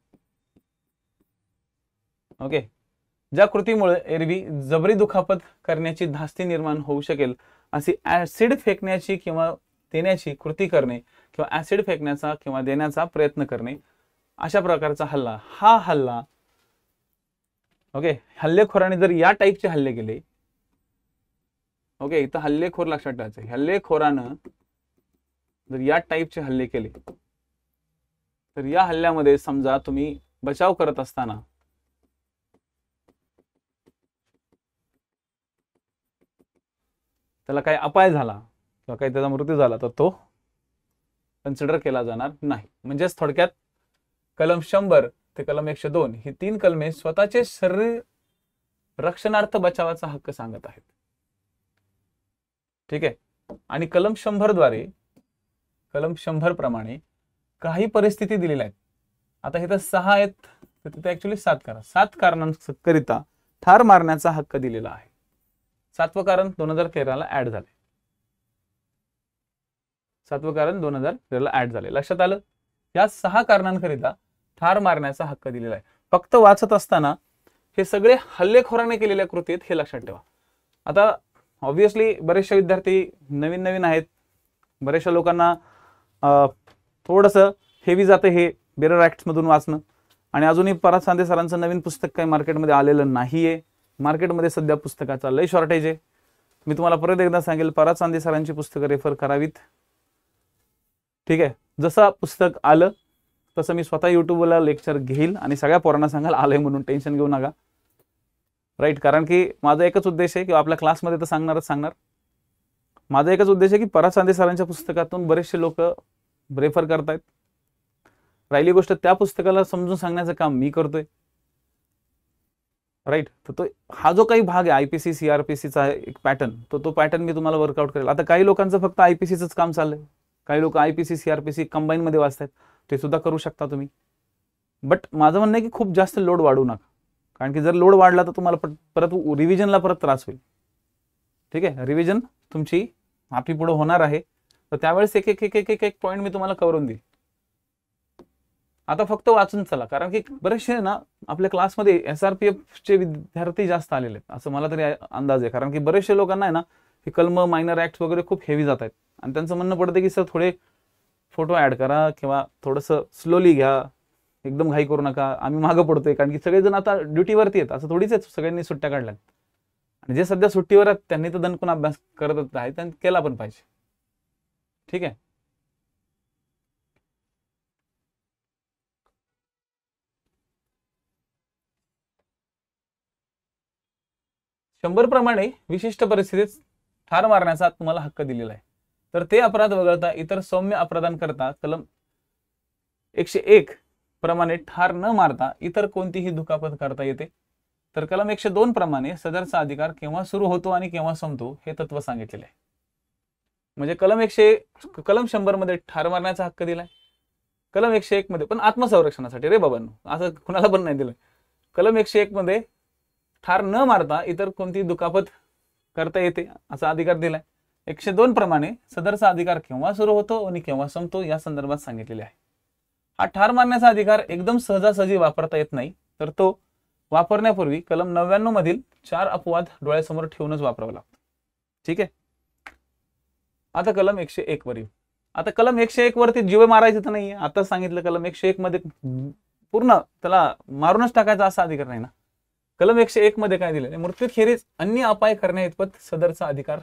ज्या कृतीमुळे एरवी जबरी दुखापत करण्याची धास्ती निर्माण होऊ शकेल अशी ऍसिड फेकण्याची किंवा देण्याची कृती करणे किंवा ऍसिड फेकण्याचा किंवा देण्याचा प्रयत्न करणे अशा प्रकारचा हल्ला. हा हल्ला हल्लेखोराने जर या टाईपचे हल्ले केले, इथं हल्लेखोर लक्षात ठेवायचं, हल्लेखोरानं जर या टाईपचे हल्ले केले तर या हल्ल्यामध्ये समजा तुम्ही बचाव करत असताना त्याला काही अपाय झाला किंवा काही त्याचा मृत्यू झाला तर तो कन्सिडर केला जाणार नाही. म्हणजेच थोडक्यात कलम 100 ते कलम 102 ही 3 कलमे स्वतःचे शरीर रक्षणार्थ बचावाचा हक्क सांगत आहेत. ठीक आहे. आणि कलम 100 द्वारे कलम 100 प्रमाणे काही परिस्थिती दिलेल्या आहेत. आता इथं 6 आहेत तर तिथे ऍक्च्युअली 7 करा. 7 कारणांकरिता ठार मारण्याचा हक्क दिलेला आहे. 7वं कारण 2013ला ऍड झाले. 7वं कारण 2013ला ऍड झाले. लक्षात आलं? या 6 कारणांकरिता ठार मारण्याचा हक्क दिलेला आहे. फक्त वाचत असताना हे सगळे हल्लेखोराने केलेल्या कृती आहेत हे लक्षात ठेवा. आता ऑब्व्हियसली बरेचसे विद्यार्थी नवीन आहेत, बरेचशा लोकांना थोडंसं हेवी जातं हे बेरर ऍक्ट्स मधून वाचणं. आणि अजूनही पराग चांदे सरांचं नवीन पुस्तक काही मार्केटमध्ये आलेलं नाहीये. मार्केटमध्ये सध्या पुस्तकाचा लय शॉर्टेज आहे. मी तुम्हाला परत एकदा सांगेल, पराग चांदे सरांची पुस्तकं रेफर करावीत. ठीक आहे. जसं पुस्तक आलं तसं मी स्वतः युट्यूबला लेक्चर घेईल आणि सगळ्या पोरांना सांगाल आलंय म्हणून, टेन्शन घेऊ नका. राईट. कारण की माझा एकच उद्देश आहे, किंवा आपल्या क्लासमध्ये तर सांगणार, माझा एकच उद्देश आहे की पराग चांदे सरांच्या पुस्तकातून बरेचसे लोक रेफर करतायत. राहिली गोष्ट त्या पुस्तकाला समजून सांगण्याचं काम मी करतोय. राईट. तर तो हा जो काही भाग आहे आयपीसी सीआरपीसीचा एक पॅटर्न, तो पॅटर्न मी तुम्हाला वर्कआउट करेल. आता काही लोकांचं फक्त आयपीसीच काम चाललंय, काही लोक आयपीसी सीआरपीसी कंबाईन मध्ये वाचतायत, ते सुद्धा करू शकता तुम्ही. बट माझं म्हणणं आहे की खूप जास्त लोड वाढवू नका, कारण की जर लोड वाढला तर तुम्हाला परत रिव्हिजनला परत त्रास होईल. ठीक आहे. रिव्हिजन तुमची आपली पुढे होणार आहे, तर त्यावेळेस एक एक एक एक एक एक पॉईंट मी तुम्हाला करून देईल. आता फक्त वाचून चला, कारण की बरेचसे ना आपल्या क्लासमध्ये SRPF विद्यार्थी जास्त आलेले आहेत असं मला तरी अंदाज आहे. कारण की बरेचशे लोकांना आहे ना हे कलम मायनर ऍक्ट वगैरे खूप हेवी जात आहेत, आणि त्यांचं म्हणणं पडतं की सर थोडे फोटो ऍड करा, किंवा थोडंसं स्लोली घ्या, एकदम घाई करू नका, आम्ही मागं पडतोय. कारण की सगळेजण आता ड्युटीवरती आहेत, असं थोडीच आहेत सगळ्यांनी सुट्ट्या काढल्यात, आणि जे सध्या सुट्टीवर आहेत त्यांनी तर दणकून अभ्यास करत आहेत, त्यांनी केला पण पाहिजे. ठीक आहे. शंभर प्रमाणे विशिष्ट परिस्थितीत ठार मारण्याचा तुम्हाला हक्क दिलेला आहे. तर ते अपराध वगळता इतर सौम्य अपराधांकरता कलम 101 प्रमाणे ठार न मारता इतर कोणतीही दुखापत करता येते. तर कलम 102 प्रमाणे सदरचा अधिकार केव्हा सुरू होतो आणि केव्हा संपतो हे तत्व सांगितलेले आहे. म्हणजे कलम 100 मध्ये ठार मारण्याचा हक्क दिलाय, कलम 101 मध्ये पण आत्मसंरक्षणासाठी रे बाबांनो, असं कुणाला पण नाही दिलंय. कलम 101 मध्ये ठार न मारता इतर कोणती दुखापत करता येते असा अधिकार दिलाय. 102 प्रमाणे सदरचा अधिकार केव्हा सुरू होतो आणि केव्हा संपतो या संदर्भात सांगितलेले आहे. हा ठार मारण्याचा अधिकार एकदम सहजासहजी वापरता येत नाही, तर तो वापरण्यापूर्वी कलम 99 मधील 4 अपवाद डोळ्यासमोर ठेवूनच वापरावा लागतो. ठीक आहे. आता कलम 101 वर येऊ. आता कलम 101 वरती जीव मारायचं तर नाहीये, आता सांगितलं कलम 101 मध्ये पूर्ण त्याला मारूनच टाकायचा असा अधिकार नाही ना. कलम 101 मध्ये काय दिलेलं आहे, मृत्यूखेरीज अन्य अपाय करण्याइतपत सदरचा अधिकार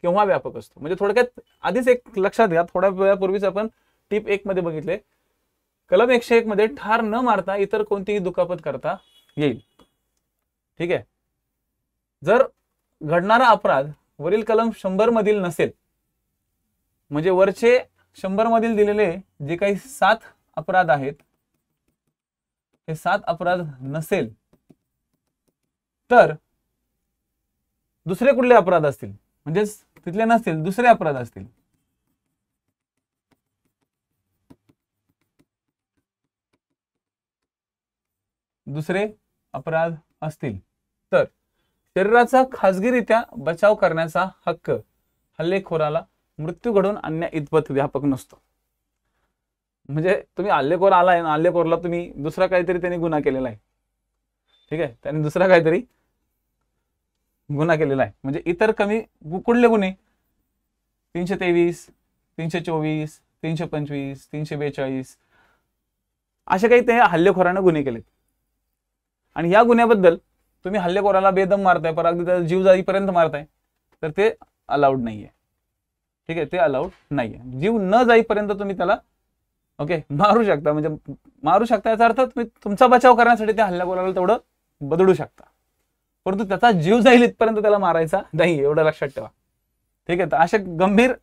केव्हा व्यापक असतो. म्हणजे थोडक्यात आधीच एक लक्षात घ्या, थोड्या वेळापूर्वीच आपण टिप 1 मध्ये बघितले, कलम 101 मध्ये ठार न मारता इतर कोणतीही दुखापत करता येईल. ठीक आहे. जर घडणारा अपराध वरील कलम 100 मधील नसेल, म्हणजे वरचे 100 मधील दिलेले जे काही 7 अपराध आहेत, हे 7 अपराध नसेल, तर दुसरे कुठले अपराध असतील, म्हणजेच तिथले नसतील, दुसरे अपराध असतील. दुसरे अपराध असतील तर शरीराचा खाजगीरित्या बचाव करण्याचा हक्क हल्लेखोराला मृत्यू घडवून आणण्या इतपत व्यापक नसतो. म्हणजे तुम्ही हल्लेखोर आलाय ना, हल्लेखोरला तुम्ही दुसरा काहीतरी त्यांनी गुन्हा केलेला आहे. ठीक आहे. त्यांनी दुसरा काहीतरी गुन्हा केलेला आहे, म्हणजे इतर कमी कुठले गुन्हे, 323, 324, 325, 342 असे काही ते हल्लेखोरानं गुन्हे केलेत. आणि या गुन्ह्याबद्दल तुम्ही हल्लेखोराला बेदम मारताय, पर अगदी त्याचा जीव जाईपर्यंत मारताय, तर ते अलाउड नाहीये. ठीक आहे. ते अलाउड नाहीये. जीव न जाईपर्यंत तुम्ही त्याला मारू शकता, म्हणजे मारू शकता याचा अर्थ तुम्ही तुमचा बचाव करण्यासाठी त्या हल्लेखोराला तेवढं बदलू शकता, परंतु त्याचा जीव जाईल इथपर्यंत त्याला मारायचा नाही, एवढं लक्षात ठेवा. ठीक आहे. तर असे गंभीर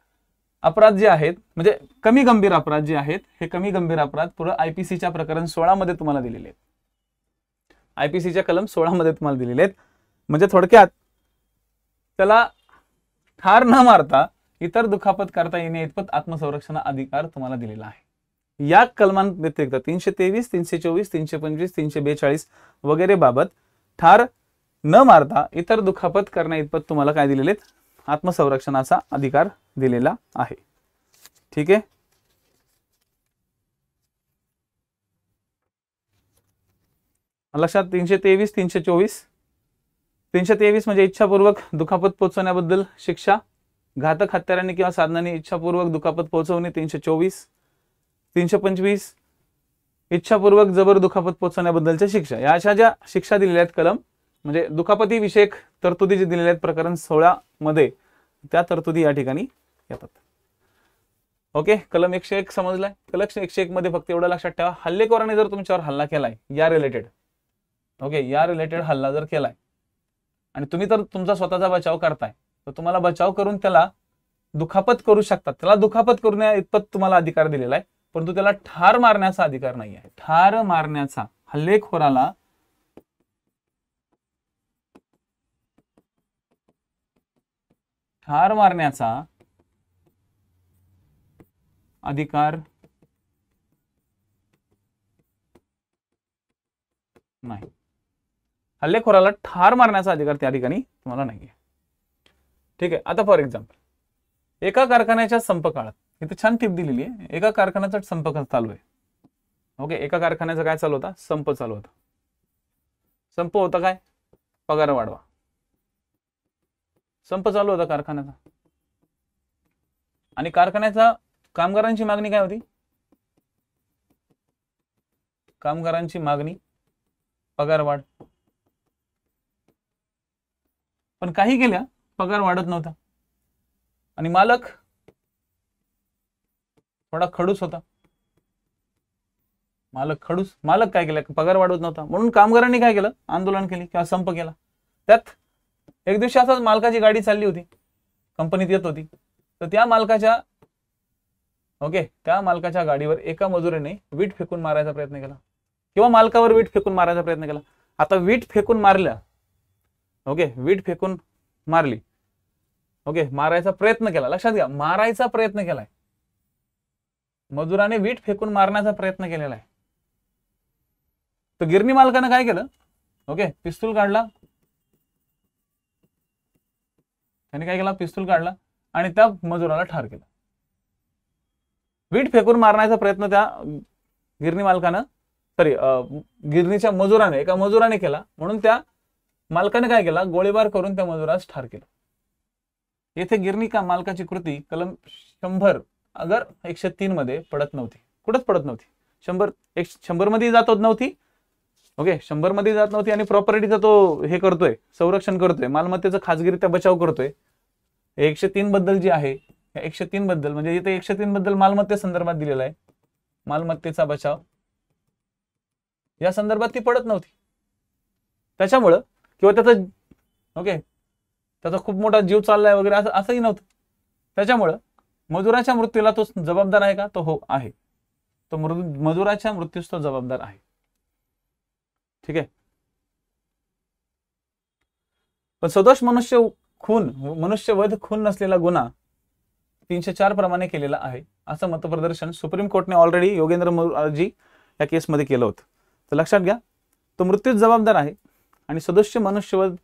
अपराध जे आहेत, म्हणजे कमी गंभीर अपराध जे आहेत, हे कमी गंभीर अपराध पुढे आयपीसीच्या प्रकरण 16 मध्ये तुम्हाला दिलेले आहेत. आयपीसीच्या कलम 16 मध्ये तुम्हाला दिलेले आहेत. म्हणजे थोडक्यात त्याला ठार न मारता इतर दुखापत करता येणे इतपत आत्मसंरक्षण अधिकार तुम्हाला दिलेला आहे. या कलमांव्यतिरिक्त 323, 324, 325, 342 वगैरे बाबत ठार न मारता इतर दुखापत करण्या इतपत तुम्हाला काय दिलेले आहेत, आत्मसंरक्षणाचा अधिकार दिलेला आहे. ठीक आहे. लक्षात 323, 324, 323 म्हणजे इच्छापूर्वक दुखापत पोहोचवण्याबद्दल शिक्षा, घातक हत्यारांनी किंवा साधनांनी इच्छापूर्वक दुखापत पोहोचवणे 324, 325 इच्छापूर्वक जबर दुखापत पोहोचवण्याबद्दलच्या शिक्षा. या अशा ज्या शिक्षा दिलेल्या आहेत कलम, म्हणजे दुखापती विषयक तरतुदी जे दिलेल्या आहेत प्रकरण 16 मध्ये, त्या तरतुदी या ठिकाणी येतात. ओके. कलम 101 समजलाय. कलम 101 मध्ये फक्त एवढं लक्षात ठेवा, हल्लेखोराने जर तुमच्यावर हल्ला केलाय या रिलेटेड, या रिलेटेड हल्ला जर केलाय, आणि तुम्ही तर तुमचा स्वतःचा बचाव करताय, तर तुम्हाला बचाव करून त्याला दुखापत करू शकतात. त्याला दुखापत करून इतपत तुम्हाला अधिकार दिलेला आहे, परंतु त्याला ठार मारण्याचा अधिकार नाही आहे. ठार मारण्याचा, हल्लेखोराला ठार मारण्याचा अधिकार नाही. हल्लेखोराला ठार मारण्याचा अधिकार त्या ठिकाणी तुम्हाला नाहीये. ठीक आहे. आता फॉर एक्झाम्पल, एका कारखान्याच्या संप काळात, इथे छान टिप दिलेली आहे, एका कारखान्याचा संप चालू आहे. ओके, एका कारखान्याचा काय चालू होता? संप चालू होता. संप होता काय? पगार वाढवा. संप चालू होता कारखान्याचा, आणि कारखान्याचा कामगारांची मागणी काय होती? कामगारांची मागणी पगार वाढ. पण काही केल्या पगार वाढत नव्हता, आणि मालक थोडा खडूस होता. मालक काय केलं? पगार वाढवत नव्हता, म्हणून कामगारांनी काय केलं? आंदोलन केली किंवा संप केला. त्यात एक दिवशी असाच मालकाची गाडी चालली होती, कंपनीत येत होती, तर त्या मालकाच्या गाडीवर एका मजुराने वीट फेकून मारायचा प्रयत्न केला, किंवा मालकावर वीट फेकून मारायचा प्रयत्न केला. आता वीट फेकून मारल्या, वीट फेकून मारली, मारायचा प्रयत्न केला. लक्षात घ्या, मारायचा प्रयत्न केलाय, मजुराने वीट फेकून मारण्याचा प्रयत्न केलेला आहे. तर गिरणी मालकानं काय केलं? पिस्तूल काढला. त्याने काय केला? पिस्तूल काढला आणि त्या मजुराला ठार केलं. वीट फेकून मारण्याचा प्रयत्न त्या गिरणी मालकानं, गिरणीच्या मजुराने, एका मजुराने केला, म्हणून त्या मालकाने काय केला? गोळीबार करून त्या मजुरास ठार केलं. येथे गिरणी का मालकाची कृती कलम 100 अगर 103 मध्ये पडत नव्हती. कुठंच पडत नव्हती. 100 मध्ये जात नव्हती. 100 मध्ये जात नव्हती, आणि प्रॉपर्टीचा तो हे करतोय, संरक्षण करतोय, मालमत्तेचा खाजगीरित्या बचाव करतोय. 103 बद्दल जी आहे, 103 बद्दल म्हणजे इथे 103 बद्दल मालमत्ते संदर्भात दिलेला आहे, मालमत्तेचा बचाव, या संदर्भात ती पडत नव्हती. त्याच्यामुळं, किंवा त्याचा खूप मोठा जीव चाललाय वगैरे असंही नव्हतं. त्याच्यामुळं मजुराच्या मृत्यूला तो जबाबदार आहे का? तो हो आहे. तो मजुराच्या मृत्यूस तो जबाबदार आहे. ठीक आहे. पण सदोष मनुष्यवध खून नसलेला गुन्हा 304 प्रमाणे केलेला आहे, असं मतप्रदर्शन सुप्रीम कोर्टने ऑलरेडी योगेंद्र मोरारजी या केसमध्ये केलं होतं. तर लक्षात घ्या, तो मृत्यूच जबाबदार आहे, आणि सदोष मनुष्यवध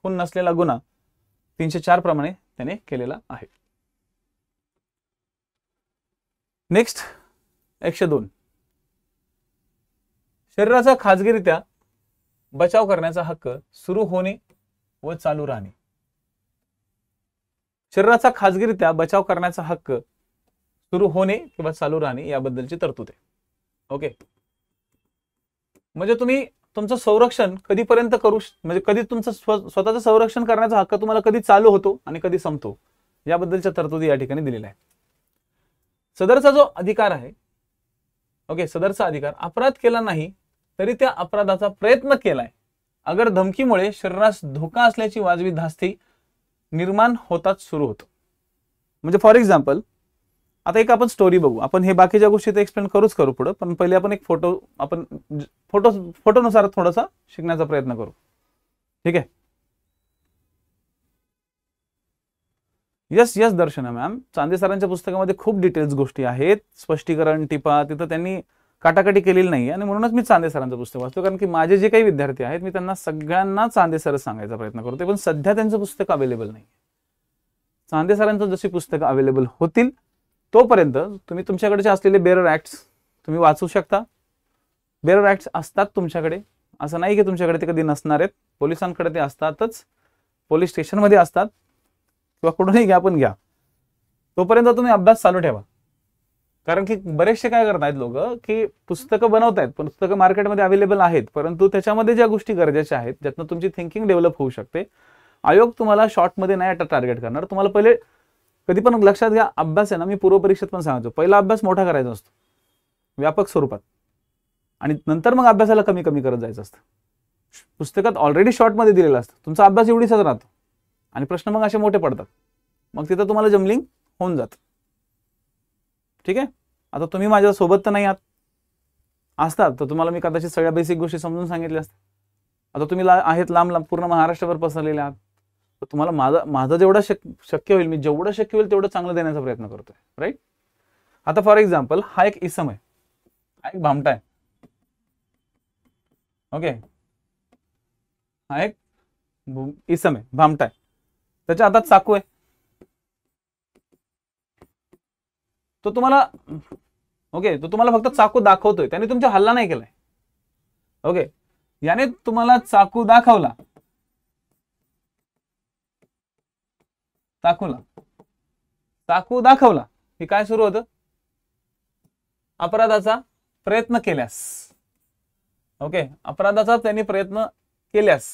खून नसलेला गुन्हा 304 प्रमाणे त्याने केलेला आहे. नेक्स्ट 102, शरीराचा खाजगीरित्या बचाव करण्याचा हक्क सुरू होणे व चालू राहणे. शरीराचा खाजगीरित्या बचाव करण्याचा हक्क सुरू होणे किंवा चालू राहणे याबद्दलची तरतूद आहे. म्हणजे तुम्ही तुमचं संरक्षण कधीपर्यंत म्हणजे कधी तुमचं स्वतःचं संरक्षण करण्याचा हक्क तुम्हाला कधी चालू होतो आणि कधी संपतो, याबद्दलच्या तरतुदी या ठिकाणी दिलेल्या आहेत. सदरचा जो अधिकार आहे, सदरचा अधिकार अपराध केला नाही तरी त्या अपराधाचा प्रयत्न केलाय अगर धमकीमुळे शरीरास धोका असल्याची वाजवी धास्ती निर्माण होताच सुरू होतो. म्हणजे फॉर एक्झाम्पल, आता एक आपण स्टोरी बघू. आपण हे बाकीच्या गोष्टी तर एक्सप्लेन करू पुढे, पण पहिले आपण एक फोटोनुसार थोडासा शिकण्याचा प्रयत्न करू. ठीक आहे. यस दर्शना मॅम, चांदे सरांच्या पुस्तकामध्ये खूप डिटेल्स गोष्टी आहेत, स्पष्टीकरण, टिपा, तिथं त्यांनी काटाकाटी केलेली नाही, आणि म्हणूनच मी चांदे सरांचं पुस्तक वाचतो, कारण की माझे जे काही विद्यार्थी आहेत मी त्यांना सगळ्यांना चांदे सर सांगायचा प्रयत्न करतो, पण सध्या त्यांचं पुस्तक अवेलेबल नाही. चांदे सरांचं जशी पुस्तकं अवेलेबल होतील तोपर्यंत तुम्ही तुमच्याकडचे असलेले बेरर ऍक्ट्स तुम्ही वाचू शकता. बेरर ऍक्ट्स असतात तुमच्याकडे, असं नाही की तुमच्याकडे ते कधी नसणार आहेत. पोलिसांकडे ते असतातच, पोलीस स्टेशनमध्ये असतात, किंवा कुठूनही घ्या, पण घ्या. तोपर्यंत तुम्ही अभ्यास चालू ठेवा, कारण की बरेचसे काय करतायत लोक की पुस्तकं बनवतायत, पुस्तकं मार्केटमध्ये अवेलेबल आहेत, परंतु त्याच्यामध्ये ज्या गोष्टी गरजेच्या आहेत ज्यातनं तुमची थिंकिंग डेव्हलप होऊ शकते, आयोग तुम्हाला शॉर्टमध्ये नाही टार्गेट करणार. तुम्हाला पहिले कधी पण लक्षात घ्या, अभ्यास आहे ना, मी पूर्वपरीक्षेत पण सांगायचो, पहिला अभ्यास मोठा करायचा असतो व्यापक स्वरूपात, आणि नंतर मग अभ्यासाला कमी कमी करत जायचं असतं. पुस्तकात ऑलरेडी शॉर्टमध्ये दिलेलं असतं, तुमचा अभ्यास एवढीच राहतो आणि प्रश्न मग असे मोठे पडतात, मग तिथं तुम्हाला जमलिंग होऊन जातं. ठीक आहे. आता तुम्ही माझ्या सोबत तर नाही असतात तर तुम्हाला मी कदाचित सगळ्या बेसिक गोष्टी समजून सांगितल्या असतात. आता तुम्ही आहेत लांब लांब पूर्ण महाराष्ट्रावर पसरलेले आहात, तर तुम्हाला माझं जेवढं शक्य होईल, मी जेवढं शक्य होईल तेवढं चांगलं देण्याचा प्रयत्न करतोय. राईट. आता फॉर एक्झाम्पल हा एक इसम आहे, हा एक भामटा आहे. ओके, हा एक इसम आहे, भामटा आहे, त्याच्या हातात चाकू आहे. तो तुम्हाला फक्त चाकू दाखवतोय, त्याने तुमच्या हल्ला नाही केलाय. ओके, याने तुम्हाला चाकू दाखवला, की काय सुरू होतं? अपराधाचा प्रयत्न केल्यास. ओके, अपराधाचा त्यांनी प्रयत्न केल्यास,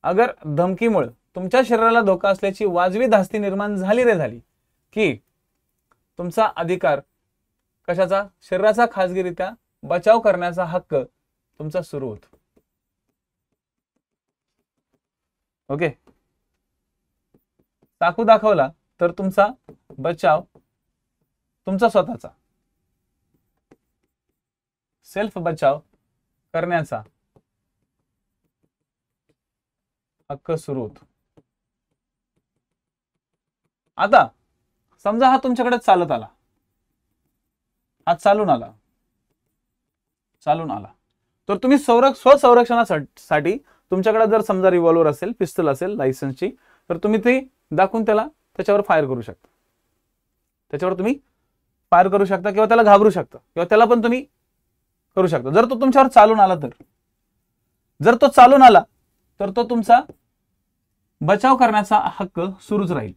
अगर धमकीमुळे तुमच्या शरीराला धोका असल्याची वाजवी धास्ती निर्माण झाली की तुमचा अधिकार कशाचा? शरीराचा खासगीरित्या बचाव करण्याचा हक्क तुमचा सुरू होतो. ओके, चाकू दाखवला तर तुमचा बचाव, तुमचा स्वतःचा सेल्फ बचाव करण्याचा हक्क सुरू होतो. आता समजा हा तुमच्याकडे चालत आला, हा चालून आला, तर तुम्ही स्वसंरक्षणासाठी तुमच्याकडे जर समजा रिव्हॉल्वर असेल, पिस्तल असेल लायसन्सची, तर तुम्ही ती दाखवून त्याच्यावर फायर करू शकता. किंवा त्याला घाबरू शकता, किंवा त्याला पण तुम्ही करू शकता. जर तो तुमच्यावर चालून आला तर तो तुमचा बचाव करण्याचा हक्क सुरूच राहील.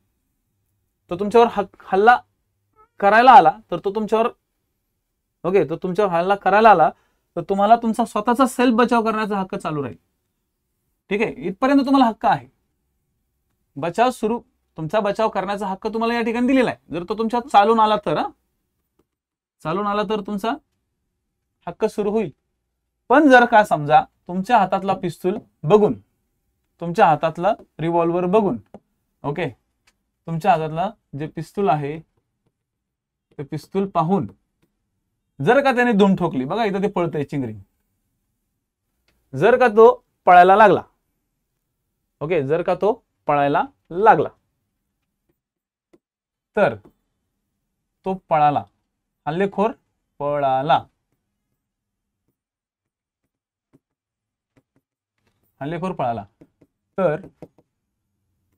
तो तुमच्यावर हल्ला करायला आला तर तुम्हाला तुमचा स्वतःचा सेल्फ बचाव करण्याचा हक्क चालू राहील. ठीक आहे, इथपर्यंत तुम्हाला हक्क आहे. तुमचा बचाव करण्याचा हक्क तुम्हाला या ठिकाणी दिलेला आहे. जर तो तुमच्या चालून आला तर तुमचा हक्क सुरू होईल. पण जर का समजा तुमच्या हातातला पिस्तूल बघून, तुमच्या हातातला रिव्हॉल्वर बघून, ओके, तुमच्या हातातला जे पिस्तूल आहे ते पिस्तूल पाहून जर का त्याने धूम ठोकली, बघा इथं ते पळतंय चिंगरी, जर का तो पळायला लागला, ओके, जर का तो पळायला लागला तर तो पळाला, हल्लेखोर पळाला, तर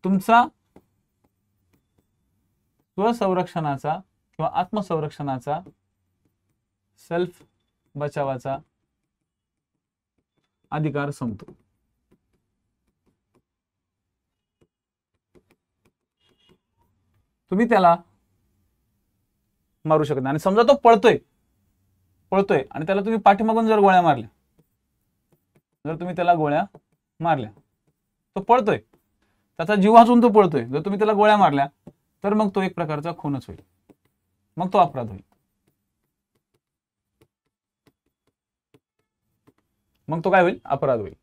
तुमचा स्वसंरक्षणाचा किंवा आत्मसंरक्षणाचा, सेल्फ बचावाचा अधिकार संपतो. तुम्ही त्याला मारू शकत नाही. आणि समजा तो पळतोय आणि त्याला तुम्ही पाठीमागून जर गोळ्या मारल्या, तो पळतोय, त्याचा जीव वाचून तो पळतोय, जर तुम्ही त्याला गोळ्या मारल्या तर मग तो एक प्रकारचा खूनच होईल, मग तो अपराध होईल. अपराध होईल.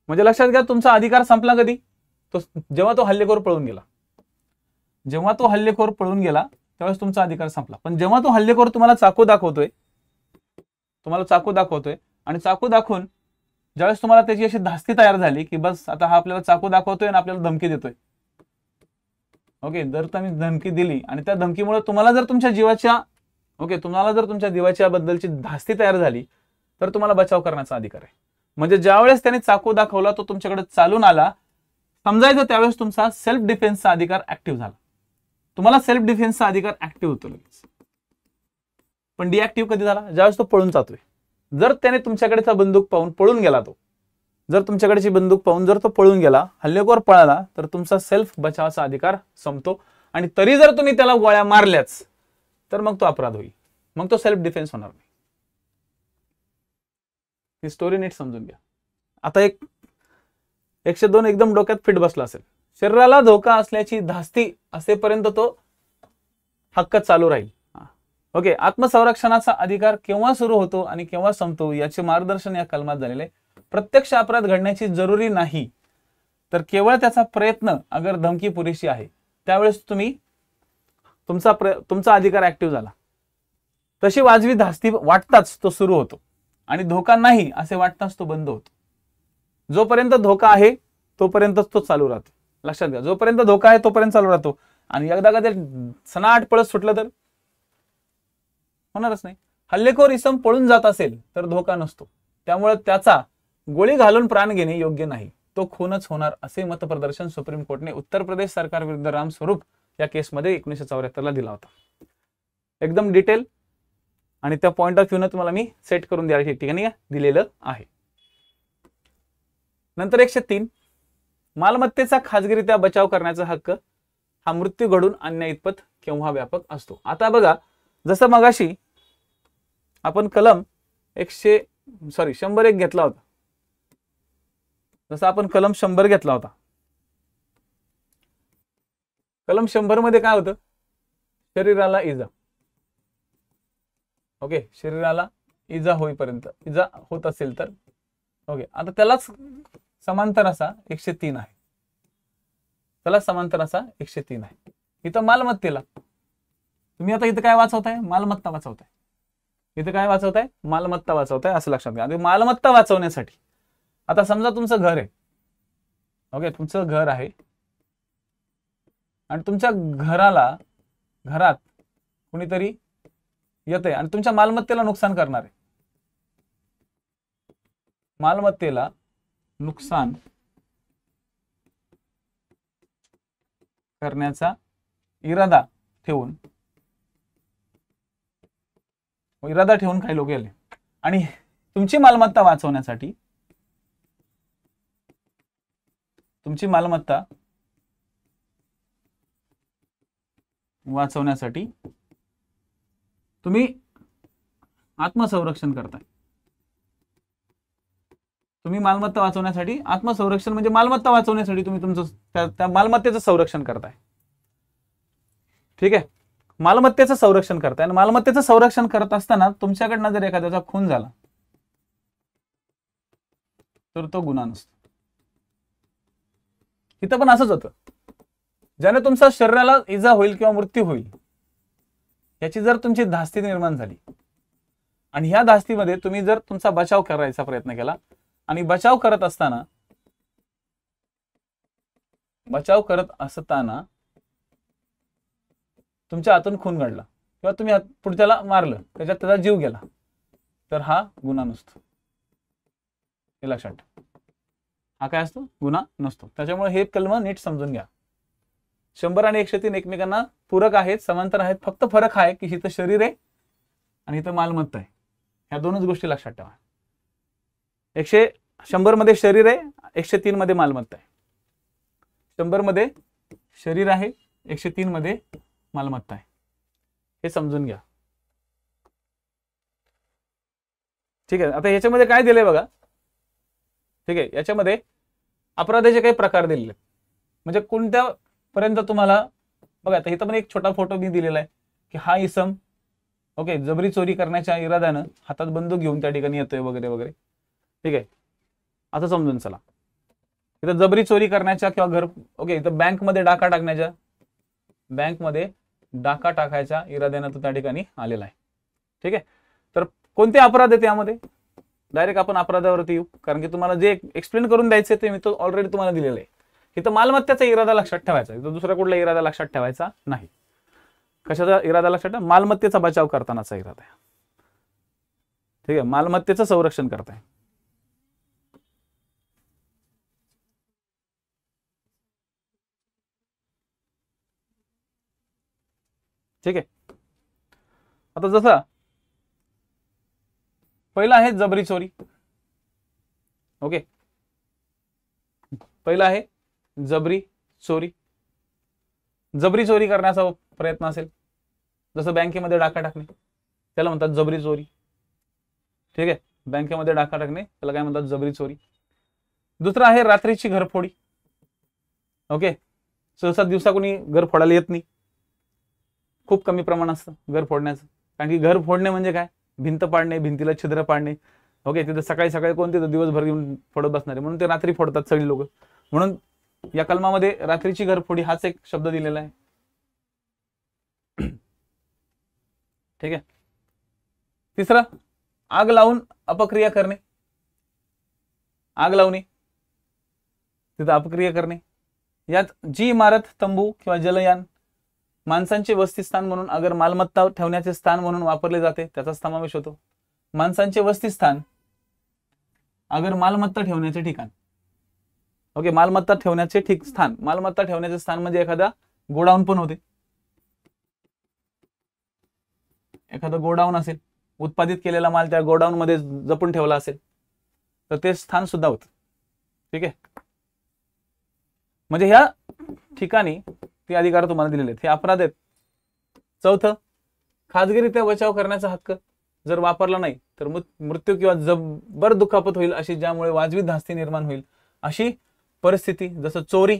म्हणजे लक्षात घ्या, तुमचा अधिकार संपला कधी? जेव्हा तो हल्लेखोर पळून गेला. त्यावेळेस तुमचा अधिकार संपला. पण जेव्हा तो हल्लेखोर तुम्हाला चाकू दाखवतोय आणि चाकू दाखवून ज्यावेळेस तुम्हाला त्याची अशी धास्ती तयार झाली की बस आता हा आपल्याला चाकू दाखवतोय आणि आपल्याला धमकी देतोय, ओके, जर तुम्ही धमकी दिली आणि त्या धमकीमुळे तुम्हाला जर तुमच्या जीवाच्या बद्दलची धास्ती तयार झाली तर तुम्हाला बचाव करण्याचा अधिकार आहे. म्हणजे ज्यावेळेस त्याने चाकू दाखवला, तो तुमच्याकडे चालून आला, समजायचं त्यावेळेस तुमचा सेल्फ डिफेन्सचा अधिकार ऍक्टिव्ह झाला. तुम्हाला सेल्फ डिफेन्सचा अधिकार ऍक्टिव्ह होतो लगेच. पण डिऍक्टिव्ह कधी झाला? ज्यावेळेस तो पळून जातोय. जर त्याने तुमच्याकडेचा बंदूक पाहून पळून गेला, जर तो पळून गेला, हल्लेखोर पळाला, तर तुमचा सेल्फ बचावाचा अधिकार संपतो. आणि तरी जर तुम्ही त्याला गोळ्या मारल्याच तर मग तो अपराध होईल, मग तो सेल्फ डिफेन्स होणार नाही. ही स्टोरी नीट समजून घ्या. आता 102 एकदम डोक्यात फिट बसला असेल. शरीराला धोका असल्याची धास्ती असेपर्यंत तो हक्क चालू राहील. ओके, आत्मसंरक्षणाचा अधिकार केव्हा सुरू होतो आणि केव्हा संपतो याचे मार्गदर्शन या कलमात झालेले. प्रत्यक्ष अपराध घडण्याची जरुरी नाही, तर केवळ त्याचा प्रयत्न अगर धमकी पुरेशी आहे त्यावेळेस तुम्ही तुमचा अधिकार ऍक्टिव्ह झाला. तशी वाजवी धास्ती वाटताच तो सुरू होतो आणि धोका नाही असे वाटताच तो बंद होतो. जोपर्यंत धोका आहे तोपर्यंतच तो चालू राहतो. लक्षात घ्या, जोपर्यंत धोका आहे तोपर्यंत चालू राहतो. आणि एकदा का ते सनाट पळत सुटलं तर होणारच नाही. हल्लेखोर इसम पळून जात असेल तर धोका नसतो, त्यामुळे त्याचा गोळी घालून प्राण घेणे योग्य नाही, तो खूनच होणार असे मतप्रदर्शन सुप्रीम कोर्टने उत्तर प्रदेश सरकार विरुद्ध राम स्वरूप या केसमध्ये 1974 ला दिला होता. एकदम डिटेल आणि त्या पॉइंट ऑफ व्ह्यूने तुम्हाला मी सेट करून द्यायच्या ठिकाणी दिलेलं आहे. नंतर 103, मालमत्तेचा खाजगीरित्या बचाव करण्याचा हक्क हा मृत्यू घडून आणण्या इतपत केव्हा व्यापक असतो. आता बघा, जसं मगाशी आपण कलम 101 घेतला होता, जसं आपण कलम 100 घेतला होता. कलम 100 मध्ये काय होतं? शरीराला इजा. ओके, शरीराला इजा होईपर्यंत, इजा होत असेल तर ओके. आता त्यालाच समांतर असा 103 आहे, त्याला समांतर असा 103 आहे. इथं मालमत्तेला तुम्ही आता इथं काय वाचवताय? मालमत्ता वाचवताय. इथं काय वाचवताय? मालमत्ता वाचवताय, असं लक्षात घ्या. मालमत्ता वाचवण्यासाठी आता समजा तुमचं घर आहे, ओके, तुमचं घर आहे आणि तुमच्या घरात कुणीतरी येते आणि तुमच्या मालमत्तेला नुकसान करणार आहे. मालमत्तेला नुकसान करण्याचा इरादा ठेवून काही लोक आले आणि तुमची मालमत्ता वाचवण्यासाठी तुम्ही आत्मसंरक्षण करताय. तुम्ही मालमत्ता वाचवण्यासाठी आत्मसंरक्षण म्हणजे मालमत्ता वाचवण्यासाठी तुम्ही तुमचं त्या मालमत्तेचं संरक्षण करताय. ठीक आहे, मालमत्तेचं संरक्षण करताय आणि मालमत्तेचं संरक्षण करत असताना तुमच्याकडनं जर एखाद्याचा खून झाला तर तो गुन्हा नसतो. इथं पण असंच होतं, ज्याने तुमच्या शरीराला इजा होईल किंवा मृत्यू होईल याची जर तुमची धास्ती निर्माण झाली आणि ह्या धास्तीमध्ये तुम्ही जर तुमचा बचाव करायचा प्रयत्न केला आणि बचाव करत असताना तुमच्या हातून खून घडला किंवा तुम्ही पुढच्याला मारलं, त्याच्यात त्याचा जीव गेला, तर हा गुन्हा नसतो. हे लक्षात ठेवा, हा काय असतो? गुन्हा नसतो. त्याच्यामुळे हे कलम नीट समजून घ्या. 100 आणि 103 एकमेकांना पूरक आहेत, समांतर आहेत. फक्त फरक आहे की इथं शरीर आहे आणि इथं मालमत्ता आहे. ह्या दोनच गोष्टी लक्षात ठेवा. 100 मध्ये शरीर आहे, 103 मध्ये मालमत्ता आहे. 100 मध्ये शरीर आहे, 103 मध्ये मालमत्ता आहे. हे समजून घ्या. ठीक आहे, आता याच्यामध्ये काय दिलंय बघा. ठीक आहे, याच्यामध्ये अपराधाचे काही प्रकार दिलेले, म्हणजे कोणत्या पर्यंत तुम्हाला बघा. आता इथं पण एक छोटा फोटो मी दिलेला आहे की हा इसम ओके जबरी चोरी करण्याच्या इराद्यानं हातात बंदूक घेऊन त्या ठिकाणी येतोय वगैरे वगैरे. ठीक आहे, आता समजून चला. इथं जबरी चोरी करण्याच्या किंवा घर ओके इथं बँकमध्ये डाका टाकायच्या इराद्यानं तो त्या ठिकाणी आलेला आहे. ठीक आहे, तर कोणते अपराध आहे त्यामध्ये? डायरेक्ट आपण अपराधावरती येऊ, कारण की तुम्हाला जे एक्सप्लेन करून द्यायचे ते मी तो ऑलरेडी तुम्हाला दिलेलं आहे. इथं मालमत्तेचा इरादा लक्षात ठेवायचा, इथं दुसरा कुठला इरादा लक्षात ठेवायचा नाही. कशाचा इरादा लक्षात ठेवा? मालमत्तेचा बचाव करतानाचा इरादा आहे. ठीक आहे, मालमत्तेचं संरक्षण करताय. ठीक आहे, आता जसा पहिला आहे जबरी चोरी. ओके, पहिला आहे जबरी चोरी. जबरी चोरी करण्याचा प्रयत्न असेल, जसं बँकेमध्ये डाका टाकणे त्याला म्हणतात जबरी चोरी. ठीक आहे, बँकेमध्ये डाका टाकणे त्याला काय म्हणतात? जबरी चोरी. दुसरा आहे रात्रीची घरफोडी. ओके, सहसा दिवसा कोणी घर फोडायला येत नाही, खूप कमी प्रमाण असतं घर फोडण्याचं. कारण की घर फोडणे म्हणजे काय? भिंत पाडणे, भिंतीला छिद्र पाडणे, ओके, तिथं सकाळी सकाळी कोण तिथं दिवसभर येऊन फोडत बसणारे, म्हणून ते रात्री फोडतात सगळी लोक. म्हणून या कलमामध्ये रात्रीची घरफोडी हाच एक शब्द दिलेला आहे. ठीक आहे. तिसरं, आग लावून अपक्रिया करणे. आग लावणे, तिथं अपक्रिया करणे. यात जी इमारत, तंबू किंवा जलयान माणसांचे वसतिस्थान म्हणून अगर मालमत्ता ठेवण्याचे स्थान म्हणून वापरले जाते त्याचा समावेश होतो. माणसांचे वसतिस्थान अगर मालमत्ता ठेवण्याचे ठिकाण. ओके, मालमत्ता ठेवण्याचे स्थान. मालमत्ता ठेवण्याचे स्थान म्हणजे एखादा गोडाऊन पण होते. एखादं गोडाऊन असेल, उत्पादित केलेला माल त्या गोडाऊन मध्ये जपून ठेवला असेल तर ते स्थान सुद्धा होतं. ठीक आहे. म्हणजे ह्या ठिकाणी ते अधिकार तुम्हाला दिलेले आहेत, हे अपराध आहेत. चौथं, खाजगीरित्या बचाव करण्याचा हक्क जर वापरला नाही तर मृत्यू किंवा जबर दुखापत होईल अशी, ज्यामुळे वाजवी धास्ती निर्माण होईल अशी परिस्थिती, जसं चोरी,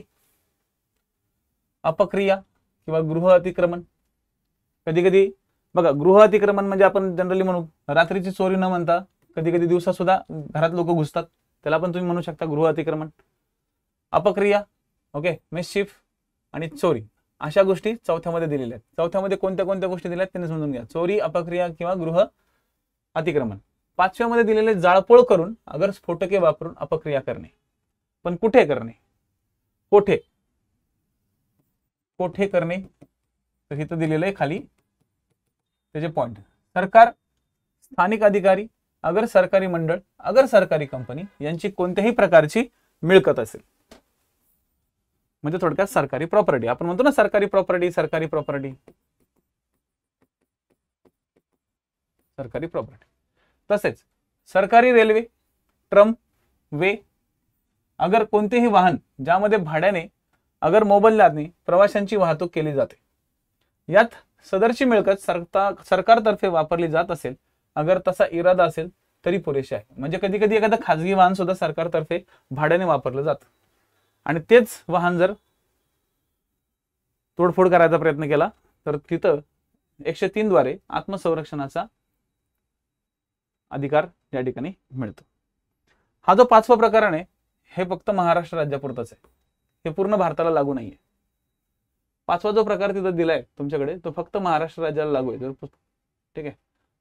अपक्रिया किंवा गृह अतिक्रमण. कधी कधी बघा, गृह अतिक्रमण म्हणजे आपण जनरली म्हणू रात्रीची चोरी न म्हणता कधी कधी दिवसा सुद्धा घरात लोक घुसतात, त्याला पण तुम्ही म्हणू शकता गृह अतिक्रमण. अपक्रिया, ओके, मिसचिफ आणि चोरी, अशा गोष्टी चौथ्यामध्ये दिलेल्या आहेत. चौथ्यामध्ये कोणत्या कोणत्या गोष्टी दिल्या आहेत त्यांनी समजून घ्या. चोरी, अपक्रिया किंवा गृह अतिक्रमण. पाचव्यामध्ये दिलेले जाळपोळ करून अगर स्फोटके वापरून अपक्रिया करणे. पण कुठे करणे? कोठे कोठे करणे? तर इथं दिलेलं आहे खाली त्याचे पॉइंट. सरकार, स्थानिक अधिकारी, अगर सरकारी मंडळ, अगर सरकारी कंपनी यांची कोणत्याही प्रकारची मिळकत असेल, म्हणजे थोडक्यात सरकारी प्रॉपर्टी. आपण म्हणतो ना सरकारी प्रॉपर्टी, सरकारी प्रॉपर्टी, सरकारी प्रॉपर्टी. तसेच सरकारी रेल्वे, ट्रम, वे, अगर कोणतेही वाहन ज्यामध्ये भाड्याने अगर मोबदल्याने प्रवाशांची वाहतूक केली जाते, यात सदरची मिळकत सरकारतर्फे वापरली जात असेल, अगर तसा इरादा असेल तरी पुरेसे आहे. म्हणजे कधी कधी एखादं खाजगी वाहन सुद्धा सरकारतर्फे भाड्याने वापरलं जातं आणि तेच वाहन जर तोडफोड करायचा प्रयत्न केला तर तिथं 103 द्वारे आत्मसंरक्षणाचा अधिकार या ठिकाणी मिळतो. हा जो पाचवा प्रकार आहे हे फक्त महाराष्ट्र राज्यापुरताच आहे, हे पूर्ण भारताला लागू नाहीये. पाचवा जो प्रकार तिथं दिलाय तुमच्याकडे तो फक्त महाराष्ट्र राज्याला लागू आहे. ठीक आहे.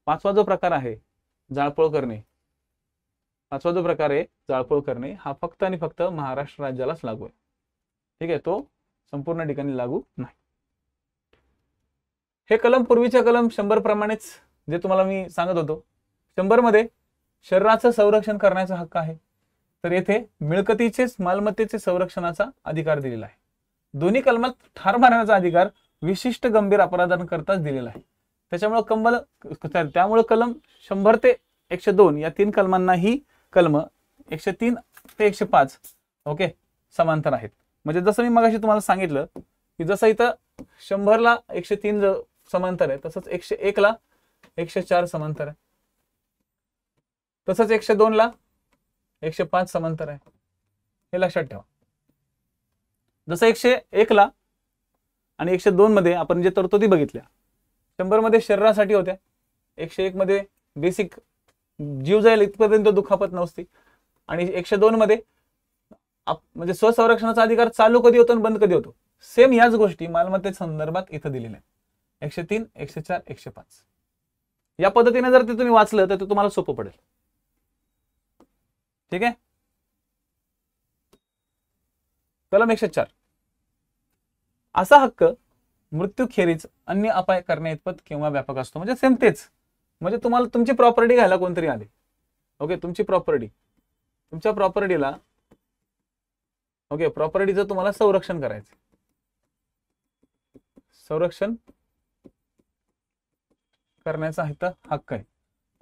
पाचवा जो प्रकार आहे जाळपोळ करणे, पाचवा जो प्रकार आहे जाळपोळ करणे हा फक्त आणि फक्त महाराष्ट्र राज्यालाच लागू आहे. ठीक आहे, तो संपूर्ण ठिकाणी लागू नाही. हे कलम पूर्वीच्या कलम 100 प्रमाणेच जे तुम्हाला मी सांगत होतो, 100 मध्ये शरीराचं संरक्षण करण्याचा हक्क आहे, तर येथे मिळकतीचेच मालमत्तेचे संरक्षणाचा अधिकार दिलेला आहे. दोन्ही कलमात ठार मारण्याचा अधिकार विशिष्ट गंभीर अपराधांकरताच दिलेला आहे. त्यामुळे कलम 100 ते 102 या तीन कलमांना ही कलम 103 ते 105 ओके समांतर आहेत. म्हणजे जसं मी मगाशी तुम्हाला सांगितलं की जसं इथं 100 ला 103 समांतर आहे, तसंच 101 ला 104 समांतर आहे, तसंच 102 ला 105 समांतर आहे. हे लक्षात ठेवा. जसं 101 ला आणि 102 मध्ये आपण जे तरतुदी बघितल्या, 100 मध्ये शरीरासाठी होत्या, 101 मध्ये बेसिक जीव जाईल इथपर्यंत दुखापत नसती, आणि 102 मध्ये म्हणजे स्वसंरक्षणाचा अधिकार चालू कधी होतो आणि बंद कधी होतो. सेम याच गोष्टी मालमत्ते संदर्भात इथं दिलेल्या आहेत. 103, 104, 105 या पद्धतीने जर ते तुम्ही वाचलं तर ते तुम्हाला सोपं पडेल. ठीक आहे. कलम 104, असा हक्क मृत्यूखेरीज अन्य अपाय करण्या इतपत किंवा व्यापक असतो. म्हणजे सेम तेच, म्हणजे तुम्हाला तुमची प्रॉपर्टी घ्यायला कोणतरी आले, ओके, तुमची प्रॉपर्टी, तुमच्या प्रॉपर्टीला ओके प्रॉपर्टीचं तुम्हाला संरक्षण करायचं, संरक्षण करण्याचा हक्क आहे.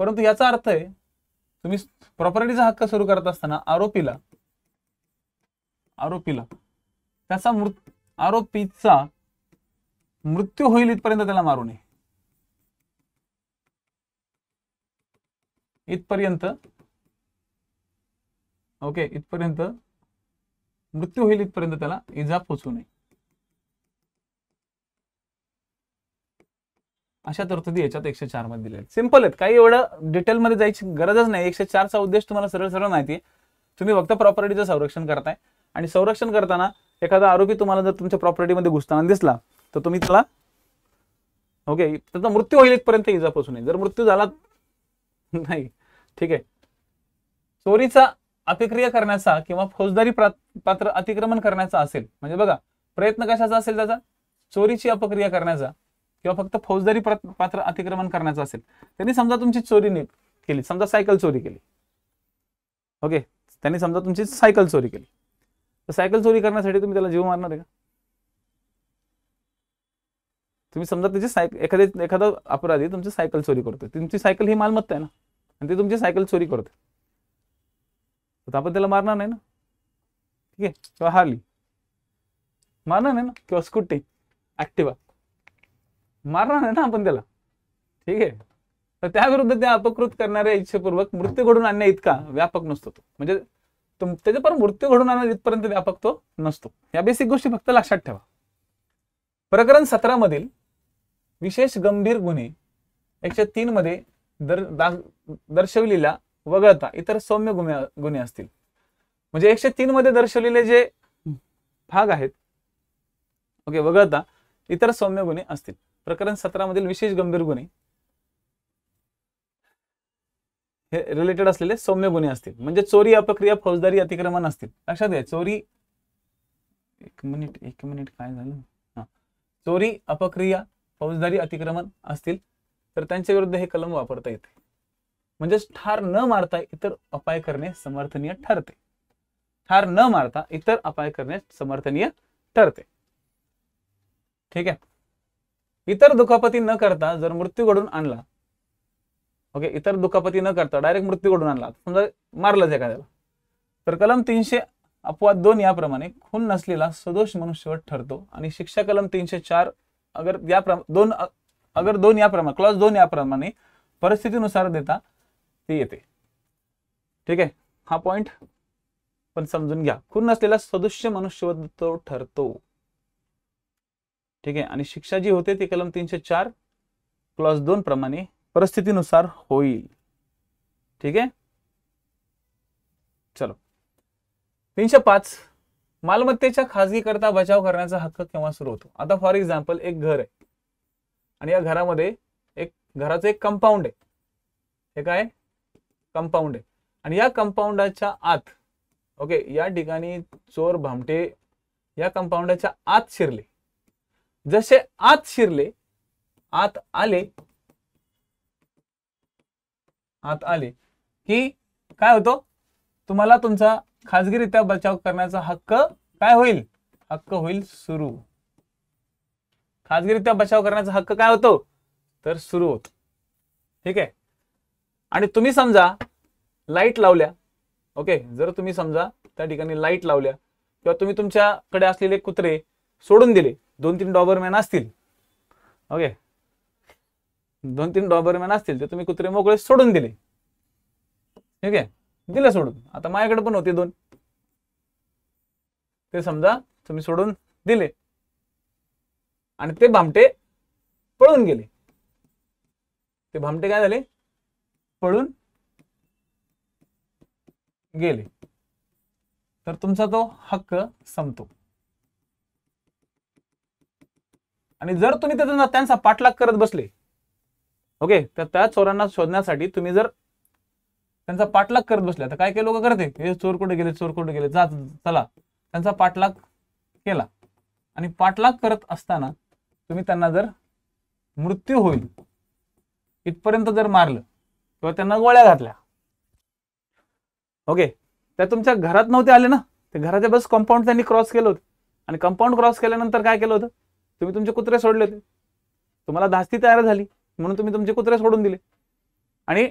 परंतु याचा अर्थ आहे तुम्ही प्रॉपर्टीचा हक्क सुरू करत असताना आरोपीला त्याचा आरोपीचा मृत्यू होईल इथपर्यंत त्याला मारू नये, इथपर्यंत ओके, इथपर्यंत मृत्यू होईल इथपर्यंत त्याला इजा पोचू नये अशा तरतुदी याच्यात 104 मध्ये दिल्या आहेत. सिंपल आहेत, काही एवढं डिटेलमध्ये जायची गरजच नाही. 104चा उद्देश तुम्हाला सरळ सरळ माहिती आहे. तुम्ही फक्त प्रॉपर्टीचं संरक्षण करताय आणि संरक्षण करताना एखादा आरोपी तुम्हाला जर तुमच्या प्रॉपर्टीमध्ये घुसताना दिसला तर तुम्ही त्याला ओके त्याचा मृत्यू होईल इथपर्यंत इजा पोहोचू नये. जर मृत्यू झाला नाही ठीक आहे. चोरीचा अतिक्रिया करण्याचा किंवा फौजदारी पात्र अतिक्रमण करण्याचा असेल म्हणजे बघा प्रयत्न कशाचा असेल त्याचा, चोरीची अपक्रिया करण्याचा किंवा फक्त फौजदारी पात्र अतिक्रमण करण्याचा असेल. त्यांनी समजा तुमची चोरी केली, समजा सायकल चोरी केली. ओके त्यांनी समजा तुमची सायकल चोरी केली, तर सायकल चोरी करण्यासाठी तुम्ही त्याला जीव मारणार आहे का? तुम्ही समजा त्याची एखादा अपराधी तुमची सायकल चोरी करतोय, तुमची सायकल ही मालमत्ता आहे ना आणि ती तुमची सायकल चोरी करतोय, तर आपण त्याला मारणार नाही ना. ठीक आहे, किंवा हार्ली मारणार नाही ना, किंवा स्कूटी ऍक्टिवा मारणार नाही ना आपण त्याला. ठीक आहे, तर त्याविरुद्ध त्या अपकृत करणाऱ्या इच्छेपूर्वक मृत्यू घडून आणण्या इतका व्यापक नसतो तो. म्हणजे त्याच्या पण मृत्यू घडून आणण्या इथपर्यंत व्यापक तो नसतो. या बेसिक गोष्टी फक्त लक्षात ठेवा. प्रकरण 17 मधील विशेष गंभीर गुन्हे 103 मध्ये दर्शविलेल्या वगळता इतर सौम्य गुन्हे असतील. म्हणजे 103 मध्ये दर्शवलेले जे भाग आहेत ओके वगळता इतर सौम्य गुन्हे असतील. प्रकरण 17 मधील विशेष गंभीर गुन्हे हे रिलेटेड असलेले सौम्य गुन्हे असतील. म्हणजे चोरी अपक्रिया फौजदारी अतिक्रमण असतील. लक्षात घ्या, चोरी एक मिनिट काय झालं, चोरी अपक्रिया फौजदारी अतिक्रमण असतील तर त्यांच्या विरुद्ध हे कलम वापरता येते. म्हणजे ठार न मारता इतर अपाय करणे समर्थनीय ठरते. ठार न मारता इतर अपाय करणे समर्थनीय ठरते. ठीक आहे. इतर दुखापती न करता जर मृत्यू घडून आणला ओके इतर दुखापती न करता डायरेक्ट मृत्यू घडून आणला, समजा मारलंच एखाद्याला, तर कलम 300 अपवाद 2 याप्रमाणे खून नसलेला सदोष मनुष्यवध ठरतो आणि शिक्षा कलम 304 अगर 2 याप्रमाणे क्लॉज 2 याप्रमाणे परिस्थितीनुसार देता ती येते. ठीक आहे, हा पॉइंट पण समजून घ्या. खून नसलेला सदोष मनुष्यवध तो ठरतो. ठीक आहे, आणि शिक्षा जी होते ती कलम 304 क्लॉज 2 प्रमाणे परिस्थितीनुसार होईल. ठीक आहे, चलो. 305 मालमत्तेच्या खाजगीकरता बचाव करण्याचा हक्क केव्हा सुरू होतो. आता फॉर एक्झाम्पल एक घर आहे आणि या घरामध्ये घराचं एक कंपाऊंड आहे. हे काय कंपाऊंड आहे आणि या कंपाऊंडाच्या आत ओके या ठिकाणी चोर भामटे या कंपाऊंडाच्या आत शिरले. जसे आत शिरले आत आले की काय होतो, तुम्हाला तुमचा खाजगीरित्या बचाव करण्याचा हक्क काय होईल, हक्क होईल सुरू. खाजगीरित्या बचाव करण्याचा हक्क काय होतो तर सुरू होतो. ठीक आहे, आणि तुम्ही समजा लाईट लावल्या ओके जर तुम्ही समजा त्या ठिकाणी लाईट लावल्या किंवा तुम्ही तुमच्याकडे असलेले कुत्रे सोडून दिले, 2-3 डॉबरमॅन असतील ओके 2-3 डॉबरमॅन असतील ते तुम्ही कुत्रे मोकळे सोडून दिले. ठीक आहे, दिले सोडून. आता माझ्याकडे पण होते 2, ते समजा तुम्ही सोडून दिले आणि ते भामटे पळून गेले. ते भामटे काय झाले, पळून गेले, तर तुमचा तो हक्क संपतो. आणि जर तुम्ही त्यांचा पाठलाग करत बसले ओके तर त्या चोरांना शोधण्यासाठी तुम्ही जर त्यांचा पाठलाग करत बसल्या तर काय लोक करते, हे चोर कुठे गेले चोर कुठे गेले जा चला, त्यांचा पाठलाग केला आणि पाठलाग करत असताना तुम्ही त्यांना जर मृत्यू होईल इथपर्यंत जर मारलं किंवा त्यांना गोळ्या घातल्या ओके त्या तुमच्या घरात नव्हते आले ना, ते घराच्या बस कंपाऊंड त्यांनी क्रॉस केलं होतं आणि कंपाऊंड क्रॉस केल्यानंतर काय केलं होतं, तुम्ही तुमचे कुत्रे सोडले होते. तुम्हाला धास्ती तयार झाली म्हणून तुम्ही तुमचे कुत्रे सोडून दिले आणि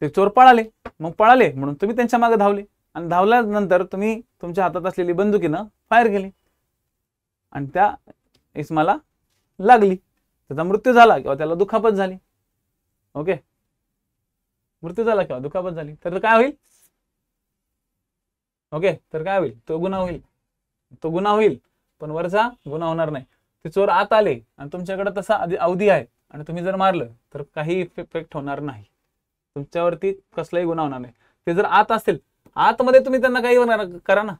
ते चोर पळाले. मग पळाले म्हणून तुम्ही त्यांच्या मागे धावले आणि धावल्यानंतर तुम्ही तुमच्या हातात असलेली बंदुकीनं फायर केली आणि त्या इस्माला लागली, त्याचा मृत्यू झाला किंवा त्याला दुखापत झाली ओके मृत्यू झाला किंवा दुखापत झाली तर काय होईल ओके तर काय होईल, तो गुन्हा होईल पण वरचा गुन्हा होणार नाही. ते चोर आत आले आणि तुमच्याकडे तसा अवधी आहे आणि तुम्ही जर मारलं तर काही इफेक्ट होणार नाही, तुमच्यावरती कसलाही गुन्हा होणार नाही. ते जर आत असतील, आतमध्ये तुम्ही त्यांना काही करा ना,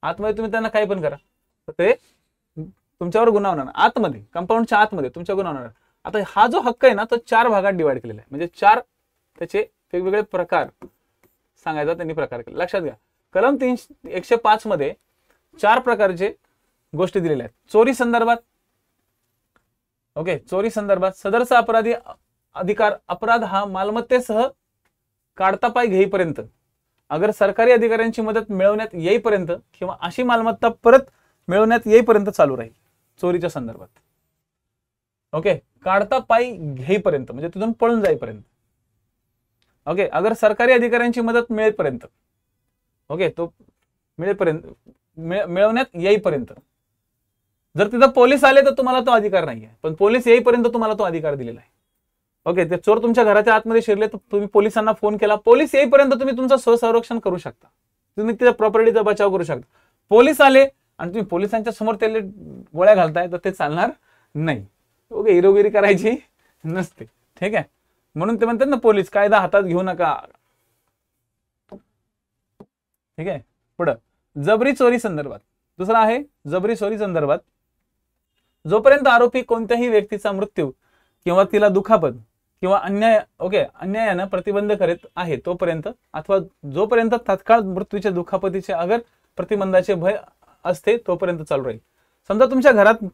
आतमध्ये तुम्ही त्यांना काही पण करा, तर ते तुमच्यावर गुन्हा होणार. आतमध्ये, कंपाऊंडच्या आतमध्ये तुमच्या गुन्हा होणार. आता हा जो हक्क आहे ना, तो 4 भागात डिवाइड केलेला आहे, म्हणजे 4 त्याचे वेगवेगळे प्रकार सांगायचा त्यांनी प्रकार केले. लक्षात घ्या, कलम 105 मध्ये 4 प्रकारचे गोष्टी दिलेल्या आहेत. चोरी संदर्भात, ओके, चोरी संदर्भात सदरचा अपराधी अधिकार अपराध हा मालमत्तेसह काढता पाय घेईपर्यंत, अगर सरकारी अधिकाऱ्यांची मदत मिळवण्यात येईपर्यंत किंवा अशी मालमत्ता परत मिळवण्यात येईपर्यंत चालू राहील. चोरीच्या संदर्भात, ओके, काढता पाय घेईपर्यंत म्हणजे तिथून पळून जाईपर्यंत, ओके, अगर सरकारी अधिकाऱ्यांची मदत मिळेपर्यंत, ओके, तो मिळेपर्यंत, मिळवण्यात येईपर्यंत. जर तिथं पोलीस आले तर तुम्हाला तो अधिकार नाहीये, पण पोलीस येईपर्यंत तुम्हाला तो अधिकार दिलेला आहे. ओके, ते चोर तुमच्या घराच्या आतमध्ये शिरले तर तुम्ही पोलिसांना फोन केला, पोलीस येईपर्यंत तुम्ही तुमचं स्वसंरक्षण करू शकता, तुम्ही त्या प्रॉपर्टीचा बचाव करू शकता. पोलीस आले आणि तुम्ही पोलिसांच्या समोर त्याला गोळ्या घालताय तर ते चालणार नाही. ओके, हिरोगिरी करायची नसते, ठीक आहे. म्हणून ते म्हणतात ना, पोलीस कायदा हातात घेऊ नका, ठीक आहे. पुढं जबरी चोरी संदर्भात, दुसरा आहे जबरी चोरी संदर्भात, जोपर्यंत आरोपी कोणत्याही व्यक्तीचा मृत्यू किंवा तिला दुखापत किंवा अन्याय, ओके, अन्यायानं प्रतिबंध करीत आहे तोपर्यंत, अथवा जोपर्यंत तात्काळ मृत्यूच्या दुखापतीचे अगर प्रतिबंधाचे भय असते तोपर्यंत चालू राहील. समजा तुमच्या घरात,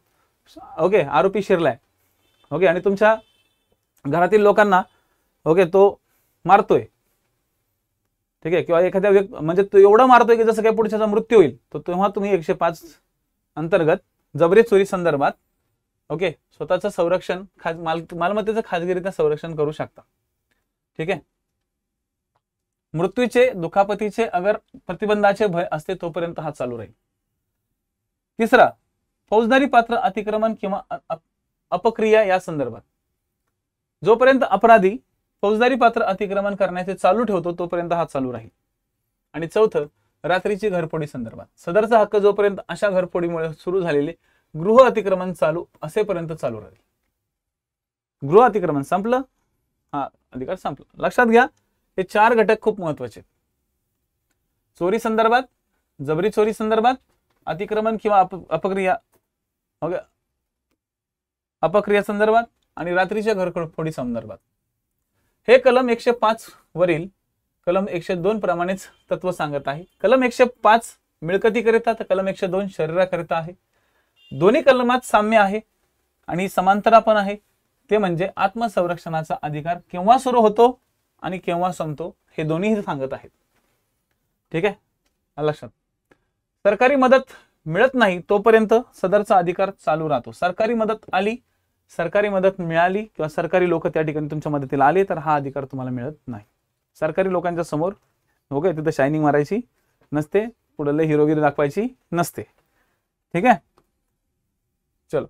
ओके, आरोपी शिरलाय, ओके, आणि तुमच्या घरातील लोकांना, ओके, तो मारतोय, ठीक आहे, किंवा एखाद्या व्यक्ती म्हणजे तो एवढा मारतोय की जसं काही पुढच्याचा मृत्यू होईल, तर तेव्हा तुम्ही 105 अंतर्गत जबरी चोरी संदर्भात, ओके, स्वतःचं संरक्षण, मालमत्तेचं खाजगीरित्या संरक्षण करू शकता, ठीक आहे. मृत्यूचे दुखापतीचे अगर प्रतिबंधाचे भय असते तोपर्यंत हा चालू राहील. तिसरा, फौजदारी पात्र अतिक्रमण किंवा अपक्रिया या संदर्भात, जोपर्यंत अपराधी फौजदारी पात्र अतिक्रमण करण्याचे चालू ठेवतो तोपर्यंत हा चालू राहील. आणि चौथं, रात्रीची घरफोडी संदर्भात, सदरचा हक्क जोपर्यंत अशा घरफोडीमुळे सुरू झालेले गृह अतिक्रमण चालू असेपर्यंत चालू राहील. गृह अतिक्रमण संपलं, हा अधिकार संपला. लक्षात घ्या, हे 4 घटक खूप महत्वाचे. चोरी संदर्भात, जबरी चोरी संदर्भात, अतिक्रमण किंवा अपक्रिया, ओके, अपक्रिया संदर्भात आणि रात्रीच्या घरफोडी संदर्भात. हे कलम 105 वरील कलम 102 प्रमाणेच तत्व सांगत आहे. कलम 105 मिळकतीकरिता तर कलम 102 शरीराकरिता आहे. दोन्ही कलमात साम्य आहे आणि समांतरा पण आहे. ते म्हणजे आत्मसंरक्षणाचा अधिकार केव्हा सुरू होतो आणि केव्हा संपतो हे दोन्ही सांगत आहेत, ठीक आहे. लक्षात, सरकारी मदत मिळत नाही तोपर्यंत सदरचा अधिकार चालू राहतो. सरकारी मदत आली, सरकारी मदत मिळाली किंवा सरकारी लोक त्या ठिकाणी तुमच्या मदतीला आले तर हा अधिकार तुम्हाला मिळत नाही. सरकारी लोकांच्या समोर, ओके, तिथं शायनिंग मारायची नसते, पुढे हिरोगिरी दाखवायची नसते, ठीक आहे. चलो,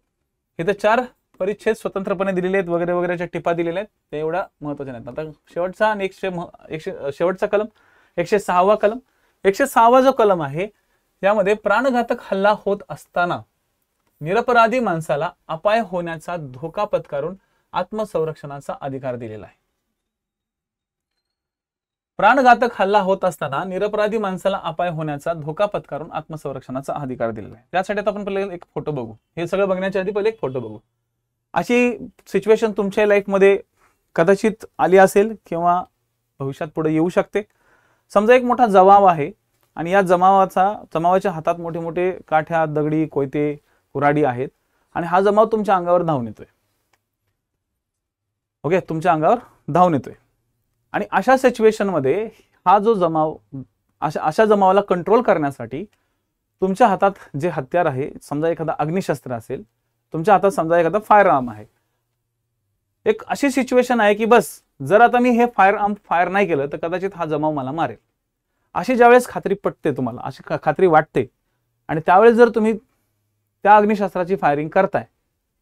इथे 4 परिच्छेद स्वतंत्रपणे दिलेले आहेत, वगैरे वगैरेच्या टिपा दिलेल्या आहेत, ते एवढा महत्वाच्या नाहीत. आता शेवटचा आणि शेवटचा कलम 106वा कलम. 106वा जो कलम आहे यामध्ये प्राणघातक हल्ला होत असताना निरपराधी माणसाला अपाय होण्याचा धोका पत्करून आत्मसंरक्षणाचा अधिकार दिलेला आहे. प्राणघातक हल्ला होत असताना निरपराधी माणसाला अपाय होण्याचा धोका पत्करून आत्मसंरक्षणाचा अधिकार दिलेला आहे. त्यासाठी आपण पहिले एक फोटो बघू. हे सगळं बघण्याच्या आधी पहिले एक फोटो बघू. अशी सिच्युएशन तुमच्या लाईफमध्ये कदाचित आली असेल किंवा भविष्यात पुढे येऊ शकते. समजा एक मोठा जमाव आहे आणि या जमावाच्या हातात मोठे मोठे काठ्या, दगडी, कोयते, कुऱ्हाडी आहेत आणि हा जमाव तुमच्या अंगावर धावून येतोय, ओके, तुमच्या अंगावर धावून येतोय. आणि अशा सिच्युएशन मध्ये हा जो जमाव, अशा जमावाला कंट्रोल करण्यासाठी तुमच्या हातात जे हत्यार आहे, समजा एखादा अग्निशस्त्र असेल, तुमच्या हातात समजा एखादा फायर आर्म आहे. एक अशी सिच्युएशन आहे की बस जर आता मी हे फायर आर्म फायर नाही केलं तर कदाचित हा जमाव मला मारेल. अशी ज्यावेळेस खात्री पटते तुम्हाला, अशी खात्री वाटते आणि त्यावेळेस जर तुम्ही त्या अग्निशस्त्राची फायरिंग करताय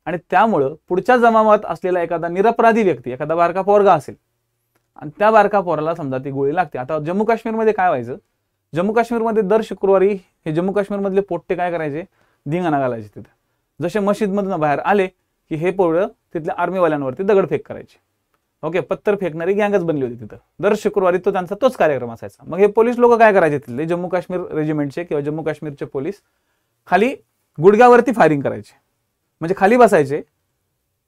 आणि त्यामुळं पुढच्या जमावात असलेला एखादा निरपराधी व्यक्ती, एखादा बारका पोरगा असेल आणि त्या बारका पोराला समजा ती गोळी लागते. आता जम्मू काश्मीरमध्ये काय व्हायचं, जम्मू काश्मीरमध्ये दर शुक्रवारी हे जम्मू काश्मीरमधले पोट्टे काय करायचे, धिंगाणा घालायचे तिथे. जसे मशीदमधून बाहेर आले की हे पोरं तिथल्या आर्मीवाल्यांवरती दगडफेक करायचे. ओके, पत्तर फेकणारी गँगच बनली होती तिथं. दर शुक्रवारी त्यांचा तोच कार्यक्रम असायचा. मग हे पोलीस लोक काय करायचे, तिथले जम्मू काश्मीर रेजिमेंटचे किंवा जम्मू काश्मीरचे पोलीस खाली गुडघ्यावरती फायरिंग करायचे, म्हणजे खाली बसायचे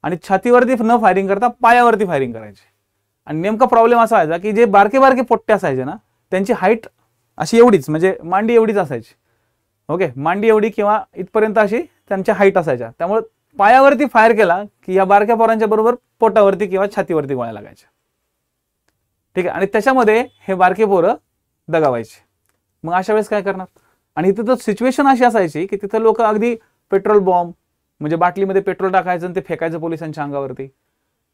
आणि छातीवरती न फायरिंग करता पायावरती फायरिंग करायचे. आणि नेमका प्रॉब्लेम असा व्हायचा की जे बारके बारके पोट्टे असायचे ना, त्यांची हाईट अशी एवढीच, म्हणजे मांडी एवढीच असायची. ओके, मांडी एवढी किंवा इथपर्यंत अशी त्यांच्या हाईट असायच्या. त्यामुळे पायावरती फायर केला की या बारक्या पोरांच्या बरोबर पोटावरती किंवा छातीवरती गोळ्या लागायच्या. ठीक आहे, आणि त्याच्यामध्ये हे बारके पोरं दगावायचे. मग अशा वेळेस काय करणार? आणि इथं तर सिच्युएशन अशी असायची की तिथं लोक अगदी पेट्रोल बॉम्ब, म्हणजे बाटलीमध्ये पेट्रोल टाकायचं आणि ते फेकायचं पोलिसांच्या अंगावरती.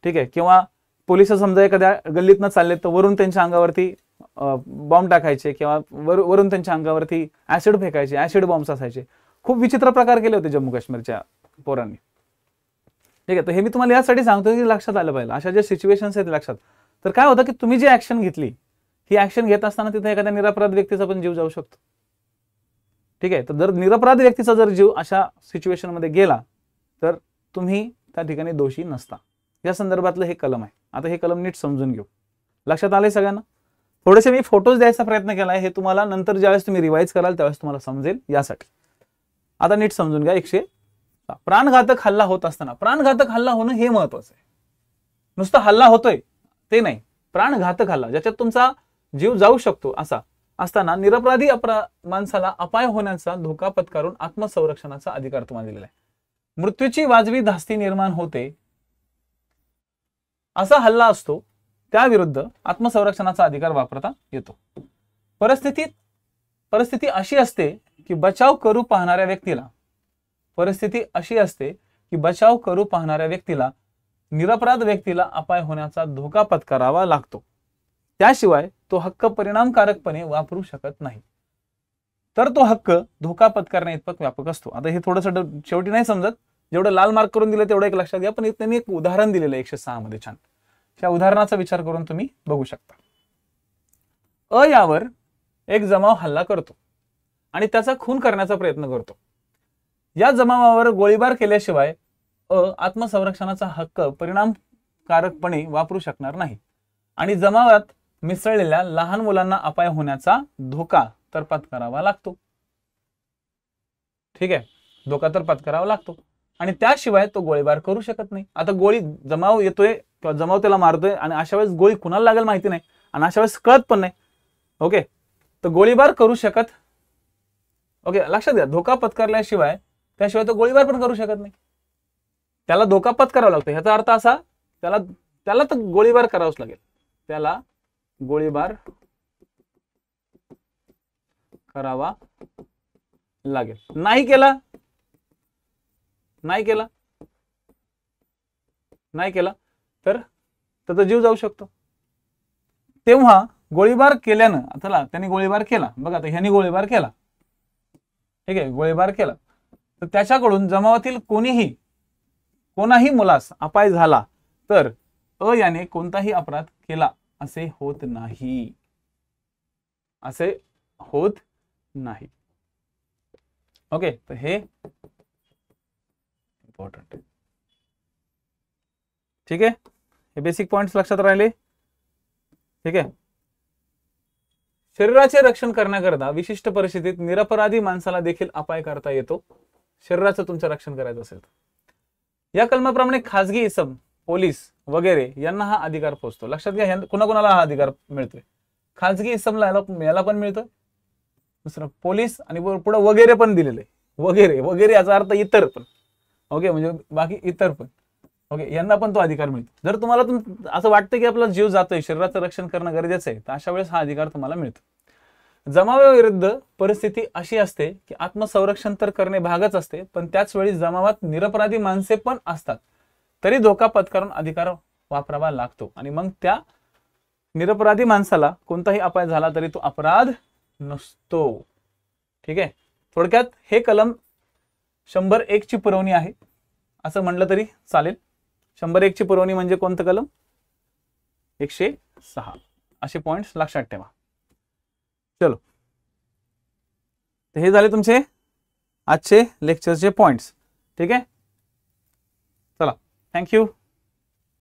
ठीक आहे, किंवा पोलिस समजा एखाद्या गल्लीतनं चालले तर वरून त्यांच्या अंगावरती बॉम्ब टाकायचे किंवा वरून त्यांच्या अंगावरती ऍसिड फेकायचे, ऍसिड बॉम्ब्स असायचे. खूप विचित्र प्रकार केले होते जम्मू काश्मीरच्या पोरांनी. ठीक आहे, तर हे मी तुम्हाला यासाठी सांगतो की लक्षात आलं पाहिजे अशा ज्या सिच्युएशन्स आहेत लक्षात. तर काय होतं की तुम्ही जी ऍक्शन घेतली, ही ऍक्शन घेत असताना तिथे एखाद्या निरपराध व्यक्तीचा पण जीव जाऊ शकतो. ठीक आहे, तर जर निरपराध व्यक्तीचा जर जीव अशा सिच्युएशन मध्ये गेला तर तुम्ही त्या ठिकाणी दोषी नसता. या संदर्भातलं हे कलम आहे. आता हे कलम नीट समजून घेऊ. लक्षात आलंय सगळ्यांना? थोडेसे मी फोटोज द्यायचा प्रयत्न केलाय, हे तुम्हाला नंतर ज्यावेळेस तुम्ही रिवाइज कराल त्यावेळेस तुम्हाला समजेल यासाठी. आता नीट समजून घ्या. 100 प्राणघातक हल्ला होत असताना, प्राणघातक हल्ला होणं हे महत्वाचं आहे. नुसतं हल्ला होतोय ते नाही, प्राणघातक हल्ला ज्याच्यात तुमचा जीव जाऊ शकतो असा असताना निरपराधी माणसाला अपाय होण्याचा धोका पत्करून आत्मसंरक्षणाचा अधिकार तुम्हाला दिलेला आहे. मृत्यूची वाजवी धास्ती निर्माण होते असा हल्ला असतो, त्याविरुद्ध आत्मसंरक्षणाचा अधिकार वापरता येतो. परिस्थिती अशी असते की बचाव करू पाहणाऱ्या व्यक्तीला निरपराध व्यक्तीला अपाय होण्याचा धोका पत्करावा लागतो. त्याशिवाय तो हक्क परिणामकारकपणे वापरू शकत नाही. तर तो हक्क धोका पत्करण्या इतपत व्यापक असतो. आता हे थोडंसं शेवटी नाही समजत, जेवढं लाल मार्क करून दिलं तेवढं एक लक्षात घ्या. पण त्यांनी एक उदाहरण दिलेलं आहे 106 मध्ये, छान. त्या उदाहरणाचा विचार करून तुम्ही बघू शकता. यावर एक जमाव हल्ला करतो आणि त्याचा खून करण्याचा प्रयत्न करतो. या जमावावर गोळीबार केल्याशिवाय आत्मसंरक्षणाचा हक्क परिणामकारकपणे वापरू शकणार नाही आणि जमावात मिसळलेल्या लहान मुलांना अपाय होण्याचा धोका तर पत्करावा लागतो. ठीक आहे, धोका तर पत्करावा लागतो आणि त्याशिवाय तो गोळीबार करू शकत नाही. आता जमाव येतोय किंवा जमाव त्याला मारतोय आणि अशा वेळेस गोळी कुणाला लागेल माहिती नाही आणि अशा वेळेस कळत पण नाही. ओके, तर गोळीबार करू शकत. ओके, लक्षात घ्या, धोका पत्करल्याशिवाय त्याशिवाय तो गोळीबार पण करू शकत नाही. त्याला धोका पत्करावा लागतो. ह्याचा अर्थ असा, त्याला तर गोळीबार करावाच लागेल. त्याला गोळीबार करावा लागेल. नाही केला तर त्याचा जीव जाऊ शकतो. तेव्हा गोळीबार केल्यानं, चला त्यांनी गोळीबार केला, बघा आता ह्यांनी गोळीबार केला. ठीक आहे, गोळीबार केला तर त्याच्याकडून जमावातील कोणाही मुलास अपाय झाला तर याने कोणताही अपराध केला असे होत नाही. ओके, तर हे इम्पॉर्टंट आहे. ठीक आहे, हे बेसिक पॉइंट्स लक्षात राहिले. ठीक आहे, शरीराचे रक्षण करण्याकरता विशिष्ट परिस्थितीत निरपराधी माणसाला देखील अपाय करता येतो. शरीराचं तुमचं रक्षण करायचं असेल तर या कलमाप्रमाणे खाजगी इसम, पोलीस वगैरे यांना हा अधिकार पोहोचतो. लक्षात घ्या, कुणाकुणाला हा अधिकार मिळतोय. खाजगी इसमला याला पण मिळतोय, दुसरं पोलीस आणि पुढे वगैरे पण दिलेलं आहे. वगैरे याचा अर्थ इतर पण. ओके, म्हणजे बाकी इतर पण. ओके, यांना पण तो अधिकार मिळतो. जर तुम्हाला असं वाटतं की आपला जीव जातोय, शरीराचं रक्षण करणं गरजेचं आहे, तर अशा वेळेस हा अधिकार तुम्हाला मिळतो. जमावाविरुद्ध परिस्थिती अशी असते की आत्मसंरक्षण तर करणे भागच असते, पण त्याच वेळी जमावात निरपराधी माणसे पण असतात, तरी धोका पत्करून अधिकार वापरावा लागतो आणि मग त्या निरपराधी माणसाला कोणताही अपाय झाला तरी तो अपराध नसतो. ठीक आहे, थोडक्यात हे कलम 101 ची पुरवणी आहे असं म्हटलं तरी चालेल. 101 ची पुरवणी म्हणजे कोणतं कलम? 106. असे पॉइंट्स लक्षात ठेवा. चलो, तर हे झाले तुमचे आजचे लेक्चरचे पॉइंट्स. ठीक आहे, चला थँक्यू.